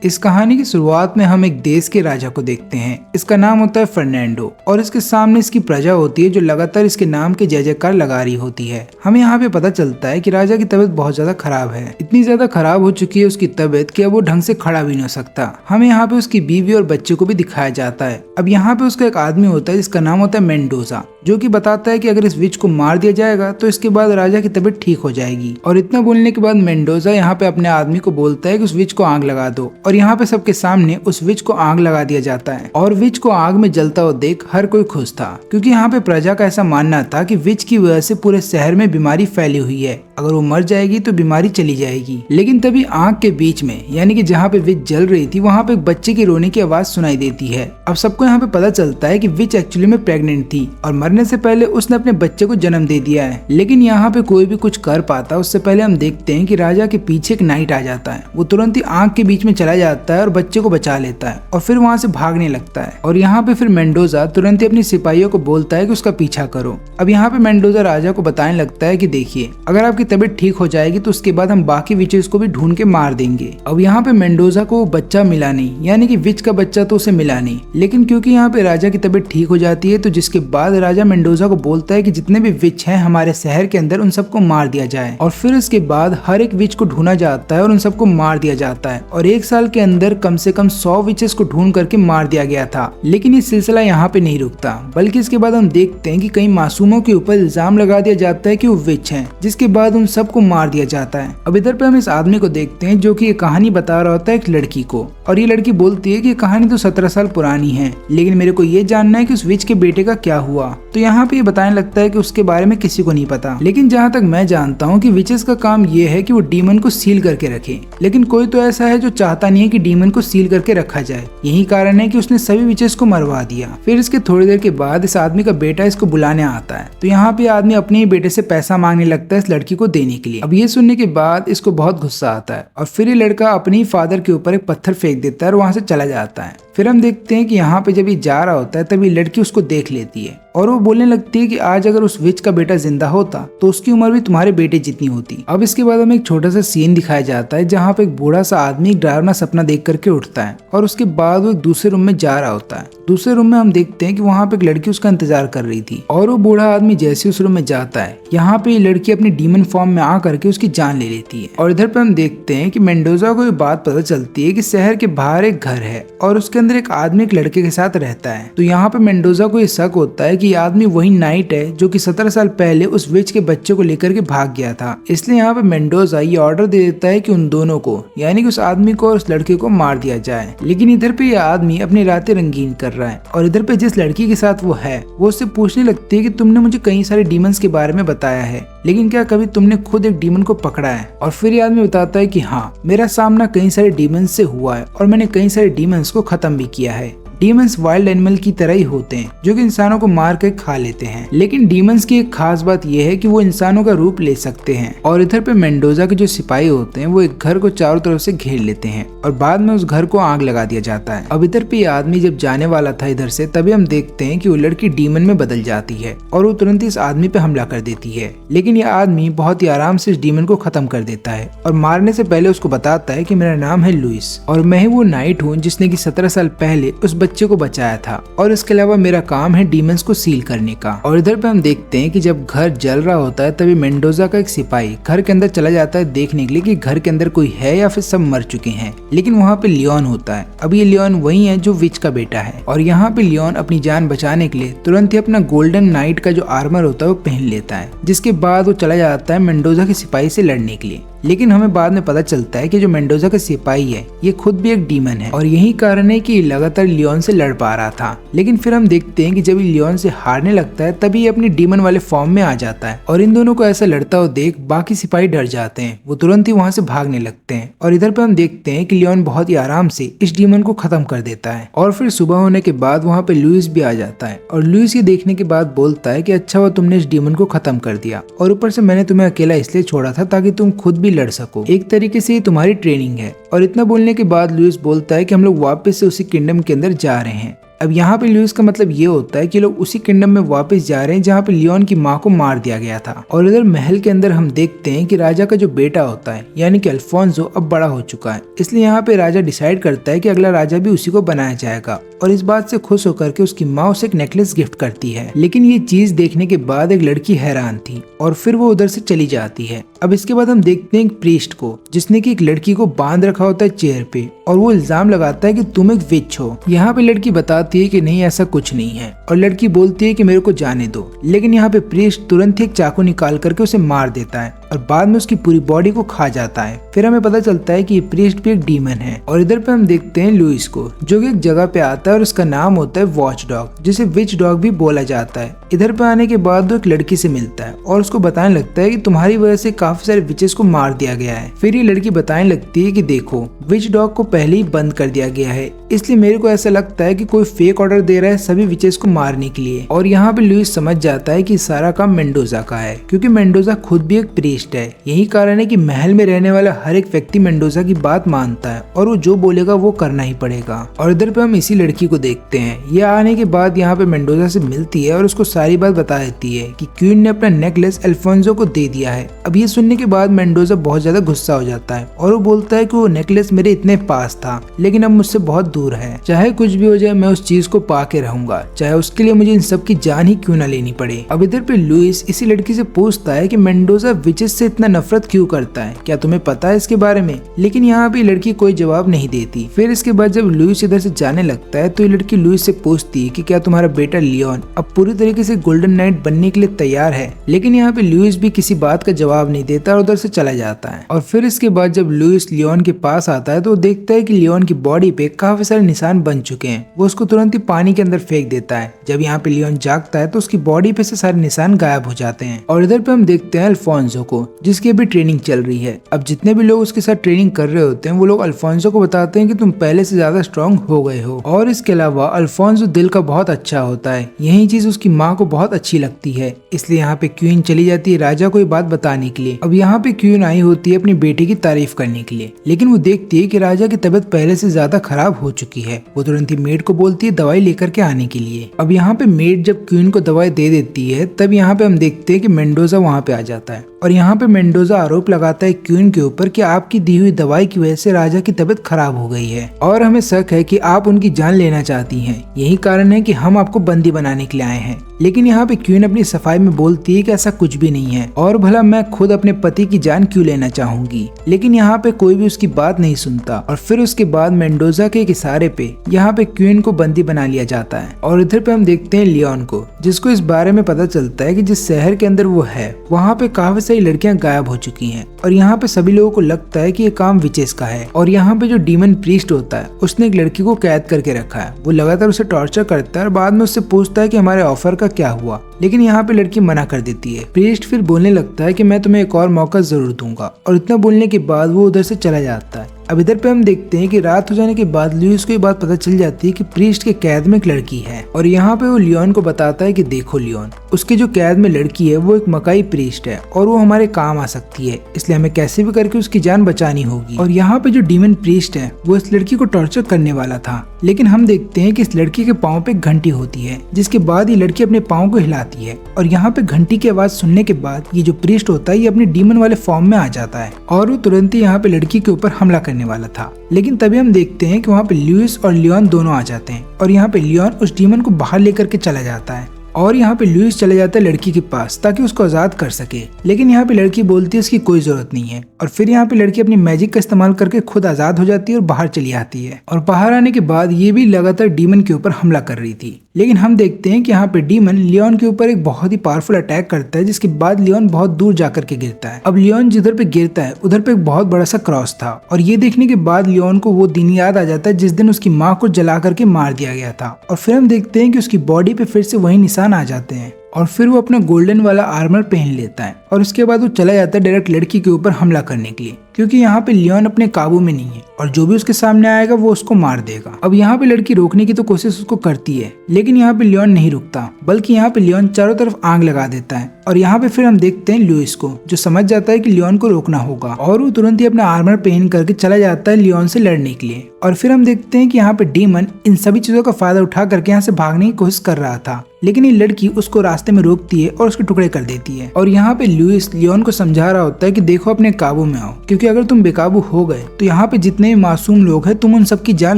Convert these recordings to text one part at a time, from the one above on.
इस कहानी की शुरुआत में हम एक देश के राजा को देखते हैं। इसका नाम होता है फर्नांडो और इसके सामने इसकी प्रजा होती है जो लगातार इसके नाम के जय जयकार लगा रही होती है। हमें यहाँ पे पता चलता है कि राजा की तबीयत बहुत ज्यादा खराब है। इतनी ज्यादा खराब हो चुकी है उसकी तबीयत कि अब वो ढंग से खड़ा भी नहीं हो सकता। हमें यहाँ पे उसकी बीवी और बच्चे को भी दिखाया जाता है। अब यहाँ पे उसका एक आदमी होता है जिसका नाम होता है मेंडोजा, जो कि बताता है कि अगर इस विच को मार दिया जाएगा तो इसके बाद राजा की तबीयत ठीक हो जाएगी। और इतना बोलने के बाद मेंडोजा यहाँ पे अपने आदमी को बोलता है कि उस विच को आग लगा दो और यहाँ पे सबके सामने उस विच को आग लगा दिया जाता है। और विच को आग में जलता हुआ देख हर कोई खुश था, क्योंकि यहाँ पे प्रजा का ऐसा मानना था कि विच की वजह से पूरे शहर में बीमारी फैली हुई है, अगर वो मर जाएगी तो बीमारी चली जाएगी। लेकिन तभी आग के बीच में यानी कि जहाँ पे विच जल रही थी वहाँ पे एक बच्चे की रोने की आवाज सुनाई देती है। अब सबको यहाँ पे पता चलता है कि विच एक्चुअली में प्रेग्नेंट थी और मरने से पहले उसने अपने बच्चे को जन्म दे दिया है। लेकिन यहाँ पे कोई भी कुछ कर पाता उससे पहले हम देखते हैं कि राजा के पीछे एक नाइट आ जाता है। वो तुरंत ही आग के बीच में चला जाता है और बच्चे को बचा लेता है और फिर वहाँ से भागने लगता है। और यहाँ पे फिर मेंडोजा तुरंत ही अपनी सिपाहियों को बोलता है कि उसका पीछा करो। अब यहाँ पे मेंडोजा राजा को बताने लगता है कि देखिए, अगर आपकी तबीयत ठीक हो जाएगी तो उसके बाद हम बाकी विचेस को भी ढूंढ के मार देंगे। अब यहाँ पे मेंडोजा को बच्चा मिला नहीं, यानी कि विच का बच्चा तो उसे मिला नहीं। लेकिन क्योंकि यहाँ पे राजा की तबीयत ठीक हो जाती है तो जिसके बाद राजा मेंडोजा को बोलता है कि जितने भी विच हैं हमारे शहर के अंदर उन सबको मार दिया जाए। और फिर इसके बाद हर एक विच को ढूंढा जाता है और उन सबको मार दिया जाता है। और एक साल के अंदर कम से कम 100 विचेस को ढूंढ करके मार दिया गया था। लेकिन ये सिलसिला यहाँ पे नहीं रुकता, बल्कि इसके बाद हम देखते हैं कि कई मासूमों के ऊपर इल्जाम लगा दिया जाता है कि वो विच हैं, जिसके बाद उन सबको मार दिया जाता है। अब इधर पे हम इस आदमी को देखते हैं जो कि ये कहानी बता रहा होता है एक लड़की को, और ये लड़की बोलती है कि ये कहानी तो 17 साल पुरानी है, लेकिन मेरे को ये जानना है कि उस विच के बेटे का क्या हुआ। तो यहाँ पे ये बताने लगता है कि उसके बारे में किसी को नहीं पता। लेकिन जहाँ तक मैं जानता हूँ कि विचेस का काम ये है कि वो डीमन को सील करके रखे, लेकिन कोई तो ऐसा है जो चाहता नहीं है कि डीमन को सील करके रखा जाए। यही कारण है कि उसने सभी विचेस को मरवा दिया। फिर इसके थोड़ी देर के बाद इस आदमी का बेटा इसको बुलाने आता है। तो यहाँ पे आदमी अपने ही बेटे से पैसा मांगने लगता है इस लड़की को देने के लिए। अब ये सुनने के बाद इसको बहुत गुस्सा आता है और फिर ये लड़का अपने ही फादर के ऊपर एक पत्थर फेंक देता है और वहां से चला जाता है। फिर हम देखते हैं कि यहाँ पे जब ये जा रहा होता है तभी लड़की उसको देख लेती है और वो बोलने लगती है कि आज अगर उस विच का बेटा जिंदा होता तो उसकी उम्र भी तुम्हारे बेटे जितनी होती। अब इसके बाद हमें एक छोटा सा सीन दिखाया जाता है जहाँ पे एक बूढ़ा सा आदमी एक डरावना सपना देख करके उठता है और उसके बाद वो एक दूसरे रूम में जा रहा होता है। दूसरे रूम में हम देखते हैं कि वहाँ पे एक लड़की उसका इंतजार कर रही थी और वो बूढ़ा आदमी जैसे उस रूम में जाता है यहाँ पे ये लड़की अपनी डीमन फॉर्म में आ करके उसकी जान ले लेती है। और इधर पे हम देखते हैं कि मेंडोजा को ये बात पता चलती है कि शहर के बाहर एक घर है और उसके अंदर एक आदमी एक लड़के के साथ रहता है। तो यहाँ पे मेंडोजा को ये शक होता है कि ये आदमी वही नाइट है जो कि 17 साल पहले उस विच के बच्चे को लेकर के भाग गया था। इसलिए यहाँ पे मेंडोजा ये ऑर्डर दे देता है कि उन दोनों को यानी कि उस आदमी को और उस लड़के को मार दिया जाए। लेकिन इधर पे ये आदमी अपनी रातें रंगीन कर रहा है और इधर पे जिस लड़की के साथ वो है वो उससे पूछने लगती है कि तुमने मुझे कई सारे डीमंस के बारे में बताया है, लेकिन क्या कभी तुमने खुद एक डीमन को पकड़ा है? और फिर ये आदमी बताता है कि हाँ, मेरा सामना कई सारे डीमंस से हुआ है और मैंने कई सारे डीमंस को खत्म भी किया है। डीमंस वाइल्ड एनिमल की तरह ही होते हैं जो कि इंसानों को मार कर खा लेते हैं, लेकिन डीमंस की एक खास बात यह है कि वो इंसानों का रूप ले सकते हैं। और इधर पे मेंडोजा के जो सिपाही होते हैं वो एक घर को चारों तरफ से घेर लेते हैं और बाद में उस घर को आग लगा दिया जाता है। अब इधर पे ये आदमी जब जाने वाला था इधर से तभी हम देखते हैं कि वो लड़की डीमन में बदल जाती है और वो तुरंत इस आदमी पे हमला कर देती है। लेकिन ये आदमी बहुत ही आराम से इस डीमन को खत्म कर देता है और मारने से पहले उसको बताता है कि मेरा नाम है लुइस और मैं ही वो नाइट हूँ जिसने की 17 साल पहले उस बच्चे को बचाया था और इसके अलावा मेरा काम है डीमंस को सील करने का। और इधर पे हम देखते हैं कि जब घर जल रहा होता है तभी मेंडोजा का एक सिपाही घर के अंदर चला जाता है देखने के लिए कि घर के अंदर कोई है या फिर सब मर चुके हैं। लेकिन वहाँ पे लियोन होता है। अब ये लियोन वही है जो विच का बेटा है और यहाँ पे लियोन अपनी जान बचाने के लिए तुरंत ही अपना गोल्डन नाइट का जो आर्मर होता है वो पहन लेता है, जिसके बाद वो चला जाता है मेंडोजा के सिपाही से लड़ने के लिए। लेकिन हमें बाद में पता चलता है कि जो मेंडोजा का सिपाही है ये खुद भी एक डीमन है और यही कारण है कि ये लगातार लियोन से लड़ पा रहा था। लेकिन फिर हम देखते हैं कि जब ये लियोन से हारने लगता है तभी ये अपनी डीमन वाले फॉर्म में आ जाता है और इन दोनों को ऐसा लड़ता हुआ देख बाकी सिपाही डर जाते हैं, वो तुरंत ही वहाँ से भागने लगते हैं। और इधर पे हम देखते हैं कि लियोन बहुत ही आराम से इस डीमन को खत्म कर देता है। और फिर सुबह होने के बाद वहाँ पे लुइस भी आ जाता है और लुइस ये देखने के बाद बोलता है कि अच्छा हुआ तुमने इस डीमन को खत्म कर दिया और ऊपर से मैंने तुम्हें अकेला इसलिए छोड़ा था ताकि तुम खुद भी लड़ सको, एक तरीके से ये तुम्हारी ट्रेनिंग है। और इतना बोलने के बाद लुइस बोलता है कि हम लोग वापस से उसी किंगडम के अंदर जा रहे हैं। अब यहाँ पे लुइस का मतलब ये होता है कि लोग उसी किंगडम में वापस जा रहे हैं जहाँ पे लियोन की माँ को मार दिया गया था। और इधर महल के अंदर हम देखते हैं कि राजा का जो बेटा होता है यानी कि अल्फोंसो अब बड़ा हो चुका है, इसलिए यहाँ पे राजा डिसाइड करता है कि अगला राजा भी उसी को बनाया जाएगा। और इस बात से खुश होकर के उसकी माँ उसे एक नेकलेस गिफ्ट करती है। लेकिन ये चीज देखने के बाद एक लड़की हैरान थी और फिर वो उधर से चली जाती है। अब इसके बाद हम देखते हैं एक प्रीस्ट को जिसने की एक लड़की को बांध रखा होता है चेयर पे और वो इल्जाम लगाता है कि तुम एक विच हो। यहाँ पे लड़की बताती है कि नहीं ऐसा कुछ नहीं है और लड़की बोलती है कि मेरे को जाने दो। लेकिन यहाँ पे प्रीस्ट तुरंत ही एक चाकू निकाल करके उसे मार देता है और बाद में उसकी पूरी बॉडी को खा जाता है। फिर हमें पता चलता है कि ये प्रीस्ट भी एक डीमन है। और इधर पे हम देखते हैं लुइस को जो कि एक जगह पे आता है और उसका नाम होता है वॉच डॉग, जिसे विच डॉग भी बोला जाता है। इधर पे आने के बाद वो एक लड़की से मिलता है और उसको बताने लगता है कि तुम्हारी वजह से काफी सारे विचेस को मार दिया गया है। फिर ये लड़की बताने लगती है कि देखो विच डॉग को पहले ही बंद कर दिया गया है, इसलिए मेरे को ऐसा लगता है कि कोई फेक ऑर्डर दे रहा है सभी विचेस को मारने के लिए। और यहाँ पे लुइस समझ जाता है कि सारा काम मेंडोजा का है क्योंकि मेंडोजा खुद भी एक प्रीस्ट है। यही कारण है कि महल में रहने वाला हर एक व्यक्ति मेंडोजा की बात मानता है और वो जो बोलेगा वो करना ही पड़ेगा। और इधर पे हम इसी लड़की को देखते हैं। ये आने के बाद यहाँ पे मेंडोजा से मिलती है और उसको सारी बात बता देती है कि क्वीन ने अपना नेकलेस अल्फोंसो को दे दिया है। अब ये सुनने के बाद मेंडोजा बहुत ज्यादा गुस्सा हो जाता है और वो बोलता है कि वो नेकलेस मेरे इतने पास था लेकिन अब मुझसे बहुत दूर है। चाहे कुछ भी हो जाए मैं उस चीज को पा के रहूंगा, चाहे उसके लिए मुझे इन सब की जान ही क्यों ना लेनी पड़े। अब इधर पे लुइस इसी लड़की से पूछता है कि मेंडोजा विचेस से इतना नफरत क्यों करता है, क्या तुम्हें पता है इसके बारे में। लेकिन यहाँ पे लड़की कोई जवाब नहीं देती। फिर इसके बाद जब लुइस इधर से जाने लगता है तो ये लड़की लुइस से पूछती है कि क्या तुम्हारा बेटा लियोन अब पूरी तरीके से गोल्डन नाइट बनने के लिए तैयार है। लेकिन यहाँ पे लुइस भी किसी बात का जवाब नहीं देता और उधर से चला जाता है। और फिर इसके बाद जब लुइस लियोन के पास आता है तो देखता है कि लियोन की बॉडी पे काफी सारे निशान बन चुके हैं। वो उसको तुरंत ही पानी के अंदर फेंक देता है। जब यहाँ पे लियोन जागता है तो उसकी बॉडी पे से सारे निशान गायब हो जाते हैं। और इधर पे हम देखते हैं अल्फोंसो को जिसकी अभी ट्रेनिंग चल रही है। अब जितने भी लोग उसके साथ ट्रेनिंग कर रहे होते हैं वो लोग अल्फोंसो को बताते हैं कि तुम पहले से ज्यादा स्ट्रॉन्ग हो गए हो। और इसके अलावा अल्फोंसो दिल का बहुत अच्छा होता है, यही चीज उसकी माँ को बहुत अच्छी लगती है। इसलिए यहाँ पे क्वीन चली जाती है राजा को ये बात बताने के लिए। अब यहाँ पे क्वीन आई होती है अपनी बेटी की तारीफ करने के लिए, लेकिन वो देखती है कि राजा की तबीयत पहले से ज्यादा खराब हो चुकी है। वो तुरंत ही मेड को बोलती है दवाई लेकर के आने के लिए। अब यहाँ पे मेड जब क्वीन को दवाई दे देती है तब यहाँ पे हम देखते हैं कि मेंडोजा वहाँ पे आ जाता है और यहाँ पे मेंडोजा आरोप लगाता है क्वीन के ऊपर कि आपकी दी हुई दवाई की वजह से राजा की तबीयत खराब हो गई है और हमें शक है कि आप उनकी जान लेना चाहती हैं। यही कारण है कि हम आपको बंदी बनाने के लिए आए हैं। लेकिन यहाँ पे क्वीन अपनी सफाई में बोलती है कि ऐसा कुछ भी नहीं है और भला मैं खुद अपने पति की जान क्यों लेना चाहूंगी। लेकिन यहाँ पे कोई भी उसकी बात नहीं सुनता और फिर उसके बाद मेंडोजा के एक इशारे पे यहाँ पे क्वीन को बंदी बना लिया जाता है। और इधर पे हम देखते हैं लियोन को जिसको इस बारे में पता चलता है कि जिस शहर के अंदर वो है वहाँ पे काफी सारी लड़कियां गायब हो चुकी हैं और यहाँ पे सभी लोगों को लगता है कि ये काम विचेस का है। और यहाँ पे जो डीमन प्रीस्ट होता है उसने एक लड़की को कैद करके रखा है। वो लगातार उसे टॉर्चर करता है और बाद में उससे पूछता है कि हमारे ऑफर का क्या हुआ। लेकिन यहाँ पे लड़की मना कर देती है। प्रीस्ट फिर बोलने लगता है कि मैं तुम्हें एक और मौका जरूर दूंगा और इतना बोलने के बाद वो उधर से चला जाता है। अब इधर पे हम देखते हैं कि रात हो जाने के बाद लुइस को ये बात पता चल जाती है कि प्रीस्ट के कैद में एक लड़की है और यहाँ पे वो लियोन को बताता है कि देखो लियोन, उसके जो कैद में लड़की है वो एक मकाई प्रीस्ट है और वो हमारे काम आ सकती है, इसलिए हमें कैसे भी करके उसकी जान बचानी होगी। और यहाँ पे जो डीमन प्रीस्ट है वो इस लड़की को टॉर्चर करने वाला था। लेकिन हम देखते हैं कि इस लड़की के पाँव पे घंटी होती है जिसके बाद ये लड़की अपने पाँव को हिलाती है और यहाँ पे घंटी की आवाज सुनने के बाद ये जो प्रीस्ट होता है ये अपने डीमन वाले फॉर्म में आ जाता है और वो तुरंत ही यहाँ पे लड़की के ऊपर हमला करने वाला था। लेकिन तभी हम देखते हैं कि वहाँ पे लुइस और लियोन दोनों आ जाते हैं और यहाँ पे लियोन उस डीमन को बाहर लेकर के चला जाता है और यहाँ पे लुइस चले जाता है लड़की के पास ताकि उसको आजाद कर सके। लेकिन यहाँ पे लड़की बोलती है इसकी कोई जरूरत नहीं है और फिर यहाँ पे लड़की अपनी मैजिक का इस्तेमाल करके खुद आजाद हो जाती है और बाहर चली आती है। और बाहर आने के बाद ये भी लगातार डीमन के ऊपर हमला कर रही थी। लेकिन हम देखते हैं कि यहाँ पे डीमन लियोन के ऊपर एक बहुत ही पावरफुल अटैक करता है जिसके बाद लियोन बहुत दूर जाकर के गिरता है। अब लियोन जिधर पे गिरता है उधर पे एक बहुत बड़ा सा क्रॉस था और ये देखने के बाद लियोन को वो दिन याद आ जाता है जिस दिन उसकी माँ को जला करके मार दिया गया था। और फिर हम देखते हैं कि उसकी बॉडी पे फिर से वही निशान आ जाते हैं और फिर वो अपना गोल्डन वाला आर्मर पहन लेता है और उसके बाद वो चला जाता है डायरेक्ट लड़की के ऊपर हमला करने के लिए क्योंकि यहाँ पे लियोन अपने काबू में नहीं है और जो भी उसके सामने आएगा वो उसको मार देगा। अब यहाँ पे लड़की रोकने की तो कोशिश उसको करती है, लेकिन यहाँ पे लियोन नहीं रुकता, बल्कि यहाँ पे लियोन चारों तरफ आग लगा देता है। और यहाँ पे फिर हम देखते हैं लुइस को, जो समझ जाता है कि लियोन को रोकना होगा और वो तुरंत ही अपना आर्मर पहन करके चला जाता है लियोन से लड़ने के लिए। और फिर हम देखते हैं कि यहाँ पे डीमन इन सभी चीजों का फायदा उठा करके यहाँ से भागने की कोशिश कर रहा था, लेकिन ये लड़की उसको रास्ते में रोकती है और उसके टुकड़े कर देती है। और यहाँ पे लुइस लियोन को समझा रहा होता है कि देखो अपने काबू में आओ, क्योंकि अगर तुम बेकाबू हो गए तो यहाँ पे जितने भी मासूम लोग हैं तुम उन सबकी जान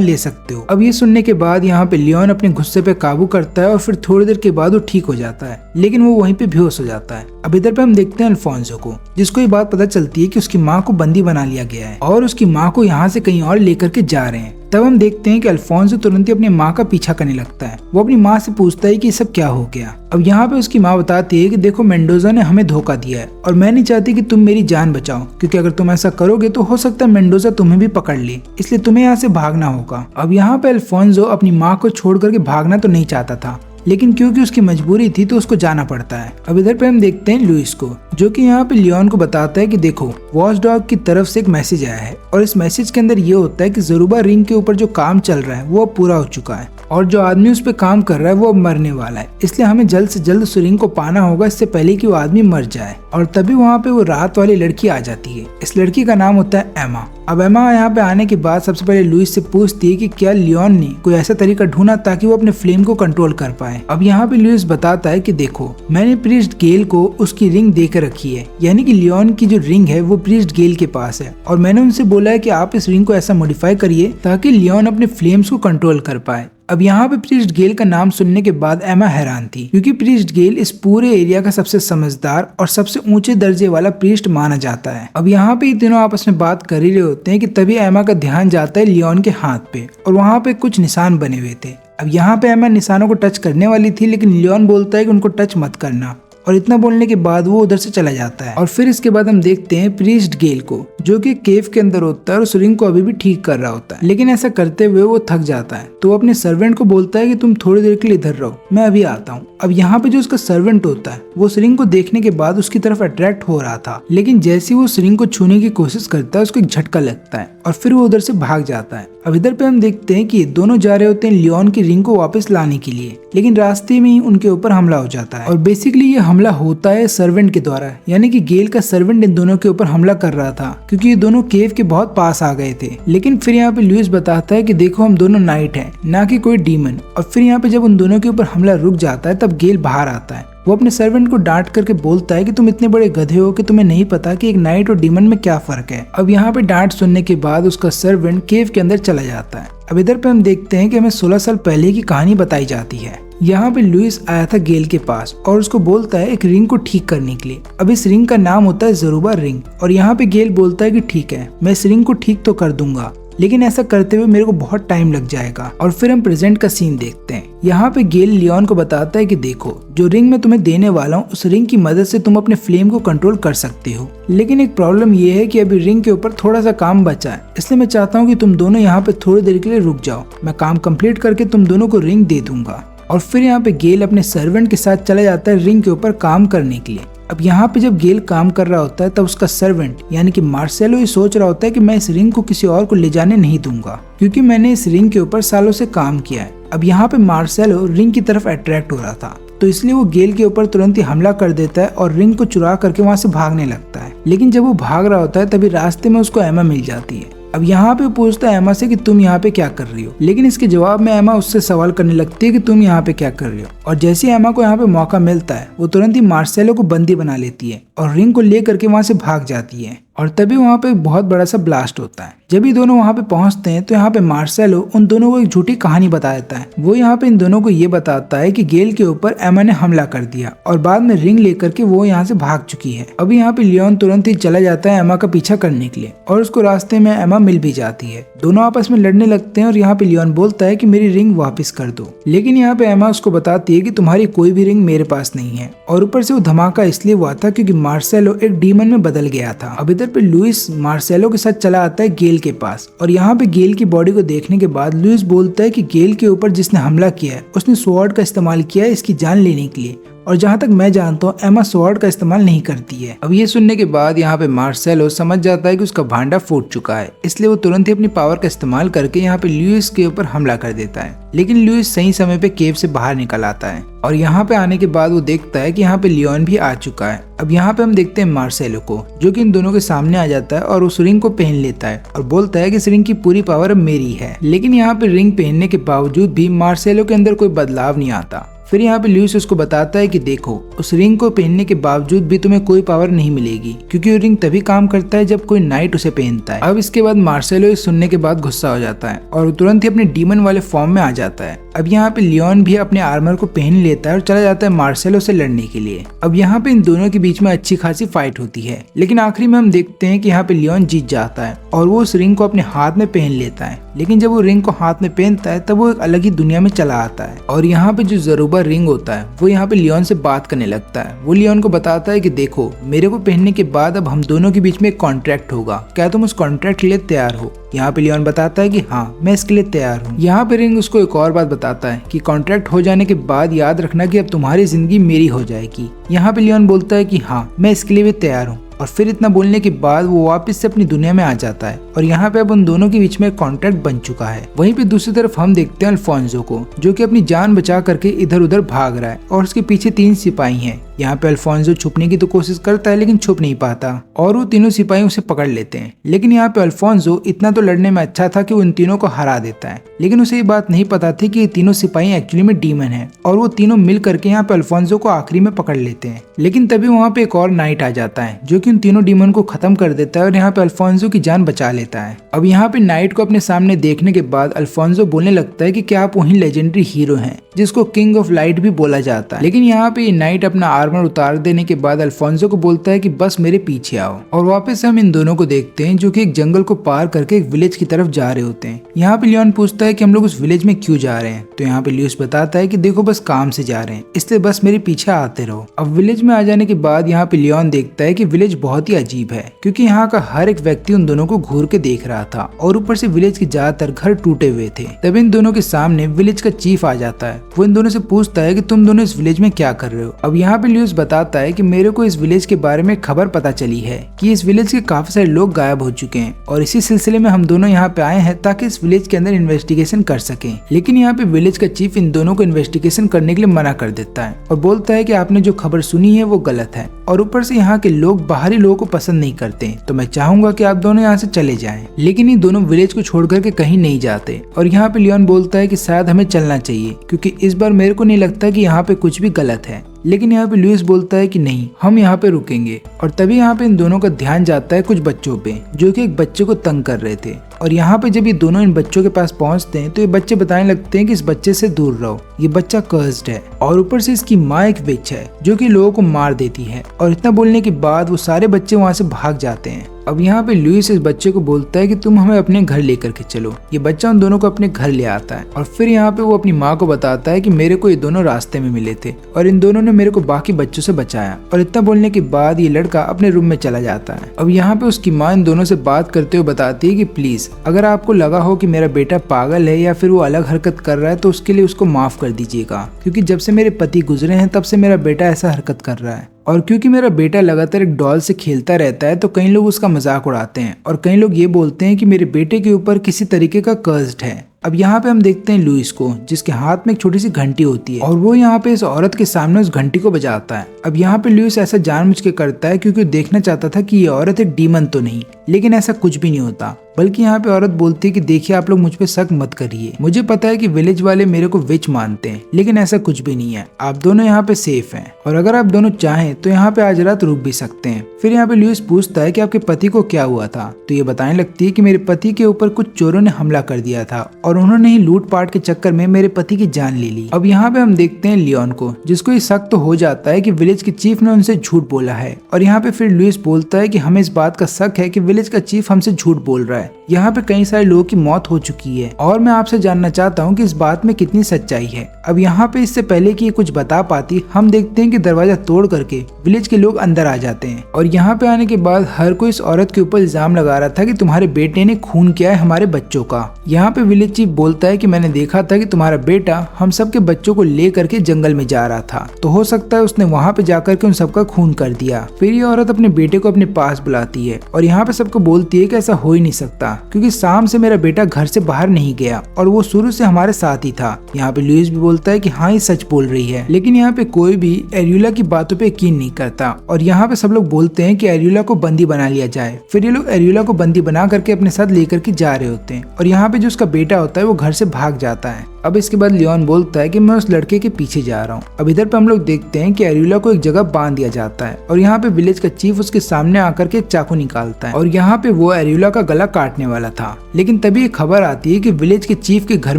ले सकते हो। अब ये सुनने के बाद यहाँ पे लियोन अपने गुस्से पे काबू करता है और फिर थोड़ी देर के बाद वो ठीक हो जाता है, लेकिन वो वहीं पे बेहोश हो जाता है। अब इधर पे हम देखते हैं अल्फोंसो को, जिसको ये बात पता चलती है कि उसकी माँ को बंदी बना लिया गया है और उसकी माँ को यहाँ से कहीं और लेकर के जा रहे हैं। तब हम देखते हैं कि अल्फोंसो तुरंत ही अपनी माँ का पीछा करने लगता है। वो अपनी माँ से पूछता है कि ये सब क्या हो गया। अब यहाँ पे उसकी माँ बताती है कि देखो मेंडोजा ने हमें धोखा दिया है और मैं नहीं चाहती कि तुम मेरी जान बचाओ, क्योंकि अगर तुम ऐसा करोगे तो हो सकता है मेंडोजा तुम्हें भी पकड़ ले, इसलिए तुम्हें यहाँ से भागना होगा। अब यहाँ पे अल्फोंसो अपनी माँ को छोड़ करके भागना तो नहीं चाहता था, लेकिन क्योंकि उसकी मजबूरी थी तो उसको जाना पड़ता है। अब इधर पे हम देखते हैं लुइस को, जो कि यहाँ पे लियोन को बताता है कि देखो वॉच डॉग की तरफ से एक मैसेज आया है और इस मैसेज के अंदर ये होता है कि ज़रूबा रिंग के ऊपर जो काम चल रहा है वो अब पूरा हो चुका है और जो आदमी उस पे काम कर रहा है वो अब मरने वाला है, इसलिए हमें जल्द से जल्द उस रिंग को पाना होगा इससे पहले कि वो आदमी मर जाए। और तभी वहाँ पे वो रात वाली लड़की आ जाती है। इस लड़की का नाम होता है एमा। अब एमा यहाँ पे आने के बाद सबसे पहले लुइस से पूछती है कि क्या लियोन ने कोई ऐसा तरीका ढूंढा ताकि वो अपने फ्लेम को कंट्रोल कर पाए। अब यहाँ पे लुइस बताता है कि देखो मैंने प्रीस्ट गेल को उसकी रिंग दे कर रखी है, यानी कि लियोन की जो रिंग है वो प्रीस्ट गेल के पास है और मैंने उनसे बोला है कि आप इस रिंग को ऐसा मॉडिफाई करिए ताकि लियोन अपने फ्लेम्स को कंट्रोल कर पाए। अब यहाँ पे प्रीस्ट गेल का नाम सुनने के बाद एमा हैरान थी, क्योंकि प्रीस्ट गेल इस पूरे एरिया का सबसे समझदार और सबसे ऊंचे दर्जे वाला प्रीस्ट माना जाता है। अब यहाँ पे ये तीनों आपस में बात कर ही रहे होते हैं कि तभी एमा का ध्यान जाता है लियोन के हाथ पे और वहाँ पे कुछ निशान बने हुए थे। अब यहाँ पे एमा निशानों को टच करने वाली थी, लेकिन लियोन बोलता है कि उनको टच मत करना और इतना बोलने के बाद वो उधर से चला जाता है। और फिर इसके बाद हम देखते हैं प्रीस्ट गेल को, जो कि केव के अंदर होता है और उस रिंग को अभी भी ठीक कर रहा होता है, लेकिन ऐसा करते हुए वो थक जाता है तो वो अपने सर्वेंट को बोलता है कि तुम थोड़ी देर के लिए इधर रहो, मैं अभी आता हूँ। अब यहाँ पे जो उसका सर्वेंट होता है वो उस रिंग को देखने के बाद उसकी तरफ अट्रैक्ट हो रहा था, लेकिन जैसे ही वो उस रिंग को छूने की कोशिश करता है उसको एक झटका लगता है और फिर वो उधर से भाग जाता है। अब इधर पे हम देखते हैं कि ये दोनों जा रहे होते हैं लियोन की रिंग को वापस लाने के लिए, लेकिन रास्ते में ही उनके ऊपर हमला हो जाता है और बेसिकली ये हमला होता है सर्वेंट के द्वारा, यानी कि गेल का सर्वेंट इन दोनों के ऊपर हमला कर रहा था क्योंकि ये दोनों केव के बहुत पास आ गए थे। लेकिन फिर यहाँ पे लुइस बताता है कि देखो हम दोनों नाइट हैं, ना कि कोई डीमन। और फिर यहाँ पे जब उन दोनों के ऊपर हमला रुक जाता है तब गेल बाहर आता है। वो अपने सर्वेंट को डांट करके बोलता है कि तुम इतने बड़े गधे हो कि तुम्हें नहीं पता कि एक नाइट और डीमन में क्या फर्क है। अब यहाँ पे डांट सुनने के बाद उसका सर्वेंट केव के अंदर चला जाता है। अब इधर पे हम देखते हैं कि हमें 16 साल पहले की कहानी बताई जाती है। यहाँ पे लुइस आया था गेल के पास और उसको बोलता है एक रिंग को ठीक करने के लिए। अब इस रिंग का नाम होता है ज़रूबा रिंग और यहाँ पे गेल बोलता है कि ठीक है मैं इस रिंग को ठीक तो कर दूंगा, लेकिन ऐसा करते हुए मेरे को बहुत टाइम लग जाएगा। और फिर हम प्रेजेंट का सीन देखते हैं। यहाँ पे गेल लियोन को बताता है कि देखो जो रिंग मैं तुम्हें देने वाला हूँ उस रिंग की मदद से तुम अपने फ्लेम को कंट्रोल कर सकते हो, लेकिन एक प्रॉब्लम ये है कि अभी रिंग के ऊपर थोड़ा सा काम बचा है, इसलिए मैं चाहता हूँ कि तुम दोनों यहाँ पे थोड़ी देर के लिए रुक जाओ, मैं काम कंप्लीट करके तुम दोनों को रिंग दे दूंगा। और फिर यहाँ पे गेल अपने सर्वेंट के साथ चला जाता है रिंग के ऊपर काम करने के लिए। अब यहाँ पे जब गेल काम कर रहा होता है तब उसका सर्वेंट यानी कि मार्सेलो ये सोच रहा होता है कि मैं इस रिंग को किसी और को ले जाने नहीं दूंगा, क्योंकि मैंने इस रिंग के ऊपर सालों से काम किया है। अब यहाँ पे मार्सेलो रिंग की तरफ अट्रैक्ट हो रहा था, तो इसलिए वो गेल के ऊपर तुरंत ही हमला कर देता है और रिंग को चुरा करके वहाँ से भागने लगता है। लेकिन जब वो भाग रहा होता है तभी रास्ते में उसको एमा मिल जाती है। अब यहाँ पे पूछता है एमा से कि तुम यहाँ पे क्या कर रही हो, लेकिन इसके जवाब में एमा उससे सवाल करने लगती है कि तुम यहाँ पे क्या कर रही हो। और जैसे ही एमा को यहाँ पे मौका मिलता है वो तुरंत ही मार्सेलो को बंदी बना लेती है और रिंग को ले करके वहाँ से भाग जाती है। और तभी वहाँ पे एक बहुत बड़ा सा ब्लास्ट होता है। जब ये दोनों वहाँ पे पहुँचते हैं तो यहाँ पे मार्सेलो उन दोनों को एक झूठी कहानी बता देता है। वो यहाँ पे इन दोनों को ये बताता है कि गेल के ऊपर एमा ने हमला कर दिया और बाद में रिंग लेकर के वो यहाँ से भाग चुकी है। अभी यहाँ पे लियोन तुरंत ही चला जाता है एमा का पीछा करने के लिए और उसको रास्ते में एमा मिल भी जाती है। दोनों आपस में लड़ने लगते हैं और यहाँ पे लियोन बोलता है कि मेरी रिंग वापस कर दो, लेकिन यहाँ पे एमा उसको बताती है कि तुम्हारी कोई भी रिंग मेरे पास नहीं है। और ऊपर से वो धमाका इसलिए हुआ था क्योंकि मार्सेलो एक डीमन में बदल गया था। अब इधर पे लुइस मार्सेलो के साथ चला आता है गेल के पास और यहाँ पे गेल की बॉडी को देखने के बाद लुइस बोलता है कि गेल के ऊपर जिसने हमला किया है उसने स्वॉर्ड का इस्तेमाल किया है इसकी जान लेने के लिए, और जहाँ तक मैं जानता हूँ एमा स्वॉर्ड का इस्तेमाल नहीं करती है। अब ये सुनने के बाद यहाँ पे मार्सेलो समझ जाता है कि उसका भांडा फूट चुका है, इसलिए वो तुरंत ही अपनी पावर का इस्तेमाल करके यहाँ पे लुइस के ऊपर हमला कर देता है। लेकिन लुइस सही समय पे केव से बाहर निकल आता है और यहाँ पे आने के बाद वो देखता है कि यहाँ पे लियोन भी आ चुका है। अब यहाँ पे हम देखते हैं मार्सेलो को, जो कि इन दोनों के सामने आ जाता है और उस रिंग को पहन लेता है और बोलता है कि इस रिंग की पूरी पावर अब मेरी है। लेकिन यहाँ पे रिंग पहनने के बावजूद भी मार्सेलो के अंदर कोई बदलाव नहीं आता। फिर यहाँ पे लुइस उसको बताता है कि देखो, उस रिंग को पहनने के बावजूद भी तुम्हें कोई पावर नहीं मिलेगी, क्योंकि वो रिंग तभी काम करता है जब कोई नाइट उसे पहनता है। अब इसके बाद मार्सेलो इस सुनने के बाद गुस्सा हो जाता है और तुरंत ही अपने डीमन वाले फॉर्म में आ जाता है। अब यहाँ पे लियोन भी अपने आर्मर को पहन लेता है और चला जाता है मार्सेलो से लड़ने के लिए। अब यहाँ पे इन दोनों के बीच में अच्छी खासी फाइट होती है, लेकिन आखिरी में हम देखते हैं कि यहाँ पे लियोन जीत जाता है और वो उस रिंग को अपने हाथ में पहन लेता है। लेकिन जब वो रिंग को हाथ में पहनता है तब वो एक अलग ही दुनिया में चला आता है और यहाँ पे जो ज़रूबा रिंग होता है वो यहाँ पे लियोन से बात करने लगता है। वो लियोन को बताता है कि देखो, मेरे को पहनने के बाद अब हम दोनों के बीच में एक कॉन्ट्रैक्ट होगा, क्या तुम उस कॉन्ट्रैक्ट के लिए तैयार हो? यहाँ पे लियोन बताता है कि हाँ, मैं इसके लिए तैयार हूँ। यहाँ पे रिंग उसको एक और बात बताता है कि कॉन्ट्रैक्ट हो जाने के बाद याद रखना कि अब तुम्हारी जिंदगी मेरी हो जाएगी। यहाँ पे लियोन बोलता है कि हाँ, मैं इसके लिए भी तैयार हूँ और फिर इतना बोलने के बाद वो वापस से अपनी दुनिया में आ जाता है और यहाँ पे अब उन दोनों के बीच में कॉन्ट्रैक्ट बन चुका है। वहीं पे दूसरी तरफ हम देखते हैं अल्फोंसो को, जो कि अपनी जान बचा करके इधर उधर भाग रहा है और उसके पीछे 3 सिपाही हैं। यहाँ पे अल्फोंसो छुपने की तो कोशिश करता है लेकिन छुप नहीं पाता और वो तीनों सिपाही उसे पकड़ लेते हैं। लेकिन यहाँ पे अल्फोंसो इतना तो लड़ने में अच्छा था कि वो इन तीनों को हरा देता है, लेकिन उसे ये बात नहीं पता थी कि ये तीनों सिपाही एक्चुअली में डीमन है और वो तीनों मिल करके यहाँ पे अल्फोंसो को आखिरी में पकड़ लेते हैं। लेकिन तभी वहाँ पे एक और नाइट आ जाता है जो कि उन तीनों डीमन को खत्म कर देता है और यहाँ पे अल्फोंसो की जान बचा लेता है। अब यहाँ पे नाइट को अपने सामने देखने के बाद अल्फोंसो बोलने लगता है कि क्या आप वही लेजेंडरी हीरो हैं जिसको किंग ऑफ लाइट भी बोला जाता है। लेकिन यहाँ पे नाइट अपना आर्मर उतार देने के बाद अल्फोंसो को बोलता है कि बस मेरे पीछे आओ और वापस से हम इन दोनों को देखते हैं जो कि एक जंगल को पार करके एक विलेज की तरफ जा रहे होते हैं। यहाँ पे लियोन पूछता है कि हम लोग उस विलेज में क्यों जा रहे हैं, तो यहाँ पे लुइस बताता है कि देखो, बस काम से जा रहे हैं, इसलिए बस मेरे पीछे आते रहो। अब विलेज में आ जाने के बाद यहाँ पे लियोन देखता है कि विलेज बहुत ही अजीब है, क्योंकि यहाँ का हर एक व्यक्ति उन दोनों को घूर के देख रहा था और ऊपर से विलेज के ज्यादातर घर टूटे हुए थे। तब इन दोनों के सामने विलेज का चीफ आ जाता है। वो इन दोनों से पूछता है कि तुम दोनों इस विलेज में क्या कर रहे हो। अब यहाँ पे लुइस बताता है कि मेरे को इस विलेज के बारे में खबर पता चली है कि इस विलेज के काफी सारे लोग गायब हो चुके हैं और इसी सिलसिले में हम दोनों यहाँ पे आए हैं ताकि इस विलेज के अंदर इन्वेस्टिगेशन कर सकें। लेकिन यहाँ पे विलेज का चीफ इन दोनों को इन्वेस्टिगेशन करने के लिए मना कर देता है और बोलता है कि आपने जो खबर सुनी है वो गलत है और ऊपर से यहाँ के लोग बाहरी लोगों को पसंद नहीं करते, तो मैं चाहूंगा कि आप दोनों यहाँ से चले जाएं। लेकिन ये दोनों विलेज को छोड़ करके कहीं नहीं जाते और यहाँ पे लियोन बोलता है कि शायद हमें चलना चाहिए, क्योंकि इस बार मेरे को नहीं लगता कि यहाँ पे कुछ भी गलत है। लेकिन यहाँ पे लुइस बोलता है कि नहीं, हम यहाँ पे रुकेंगे। और तभी यहाँ पे इन दोनों का ध्यान जाता है कुछ बच्चों पे, जो कि एक बच्चे को तंग कर रहे थे। और यहाँ पे जब ये दोनों इन बच्चों के पास पहुँचते हैं तो ये बच्चे बताने लगते हैं कि इस बच्चे से दूर रहो, ये बच्चा कर्स्ड है और ऊपर से इसकी माँ एक विच है जो कि लोगों को मार देती है। और इतना बोलने के बाद वो सारे बच्चे वहाँ से भाग जाते हैं। अब यहाँ पे लुइस इस बच्चे को बोलता है कि तुम हमें अपने घर लेकर के चलो। ये बच्चा उन दोनों को अपने घर ले आता है और फिर यहाँ पे वो अपनी माँ को बताता है कि मेरे को ये दोनों रास्ते में मिले थे और इन दोनों ने मेरे को बाकी बच्चों से बचाया। और इतना बोलने के बाद ये लड़का अपने रूम में चला जाता है। अब यहाँ पे उसकी माँ इन दोनों से बात करते हुए बताती है कि प्लीज, अगर आपको लगा हो कि मेरा बेटा पागल है या फिर वो अलग हरकत कर रहा है तो उसके लिए उसको माफ कर दीजिएगा, क्योंकि जब से मेरे पति गुजरे हैं तब से मेरा बेटा ऐसा हरकत कर रहा है। और क्योंकि मेरा बेटा लगातार एक डॉल से खेलता रहता है तो कई लोग उसका मजाक उड़ाते हैं और कई लोग ये बोलते हैं कि मेरे बेटे के ऊपर किसी तरीके का कर्स्ड है। अब यहाँ पे हम देखते हैं लुइस को, जिसके हाथ में एक छोटी सी घंटी होती है और वो यहाँ पे इस औरत के सामने उस घंटी को बजाता है। अब यहाँ पे लुइस ऐसा जानबूझ के करता है क्योंकि देखना चाहता था कि ये औरत एक डीमन तो नहीं, लेकिन ऐसा कुछ भी नहीं होता। बल्कि यहाँ पे औरत बोलती है कि देखिए, आप लोग मुझ पे शक मत करिए, मुझे पता है कि विलेज वाले मेरे को विच मानते हैं, लेकिन ऐसा कुछ भी नहीं है। आप दोनों यहाँ पे सेफ हैं और अगर आप दोनों चाहें तो यहाँ पे आज रात रुक भी सकते हैं। फिर यहाँ पे लुइस पूछता है कि आपके पति को क्या हुआ था, तो ये बताने लगती है कि मेरे पति के ऊपर कुछ चोरों ने हमला कर दिया था और उन्होंने ही लूटपाट के चक्कर में मेरे पति की जान ले ली। अब यहाँ पे हम देखते हैं लियोन को, जिसको ये शक तो हो जाता है कि विलेज के चीफ ने उनसे झूठ बोला है। और यहाँ पे फिर लुइस बोलता है कि हमें इस बात का शक है कि विलेज का चीफ हमसे झूठ बोल रहा है। यहाँ पे कई सारे लोगों की मौत हो चुकी है और मैं आपसे जानना चाहता हूँ कि इस बात में कितनी सच्चाई है। अब यहाँ पे इससे पहले कि ये कुछ बता पाती, हम देखते हैं कि दरवाजा तोड़ करके विलेज के लोग अंदर आ जाते हैं और यहाँ पे आने के बाद हर कोई इस औरत के ऊपर इल्जाम लगा रहा था कि तुम्हारे बेटे ने खून किया है हमारे बच्चों का। यहाँ पे विलेज चीफ बोलता है कि मैंने देखा था कि तुम्हारा बेटा हम सबके बच्चों को ले करके जंगल में जा रहा था, तो हो सकता है उसने वहाँ पे जाकर के उन सबका खून कर दिया। फिर ये औरत अपने बेटे को अपने पास बुलाती है और यहाँ पे सबको बोलती है कि ऐसा हो ही नहीं सकता, क्योंकि शाम से मेरा बेटा घर से बाहर नहीं गया और वो शुरू से हमारे साथ ही था। यहाँ पे लुइस भी बोलता है कि हाँ ये सच बोल रही है, लेकिन यहाँ पे कोई भी एरियोला की बातों पे यकीन नहीं करता और यहाँ पे सब लोग बोलते हैं कि एरियोला को बंदी बना लिया जाए। फिर ये लोग एरियोला को बंदी बना करके अपने साथ लेकर के जा रहे होते हैं और यहाँ पे जो उसका बेटा होता है वो घर से भाग जाता है। अब इसके बाद लियोन बोलता है कि मैं उस लड़के के पीछे जा रहा हूँ। अब इधर पे हम लोग देखते हैं कि एरियोला को एक जगह बांध दिया जाता है और यहाँ पे विलेज का चीफ उसके सामने आकर के एक चाकू निकालता है और यहाँ पे वो एरियोला का गला काटने वाला था। लेकिन तभी एक खबर आती है कि विलेज के चीफ के घर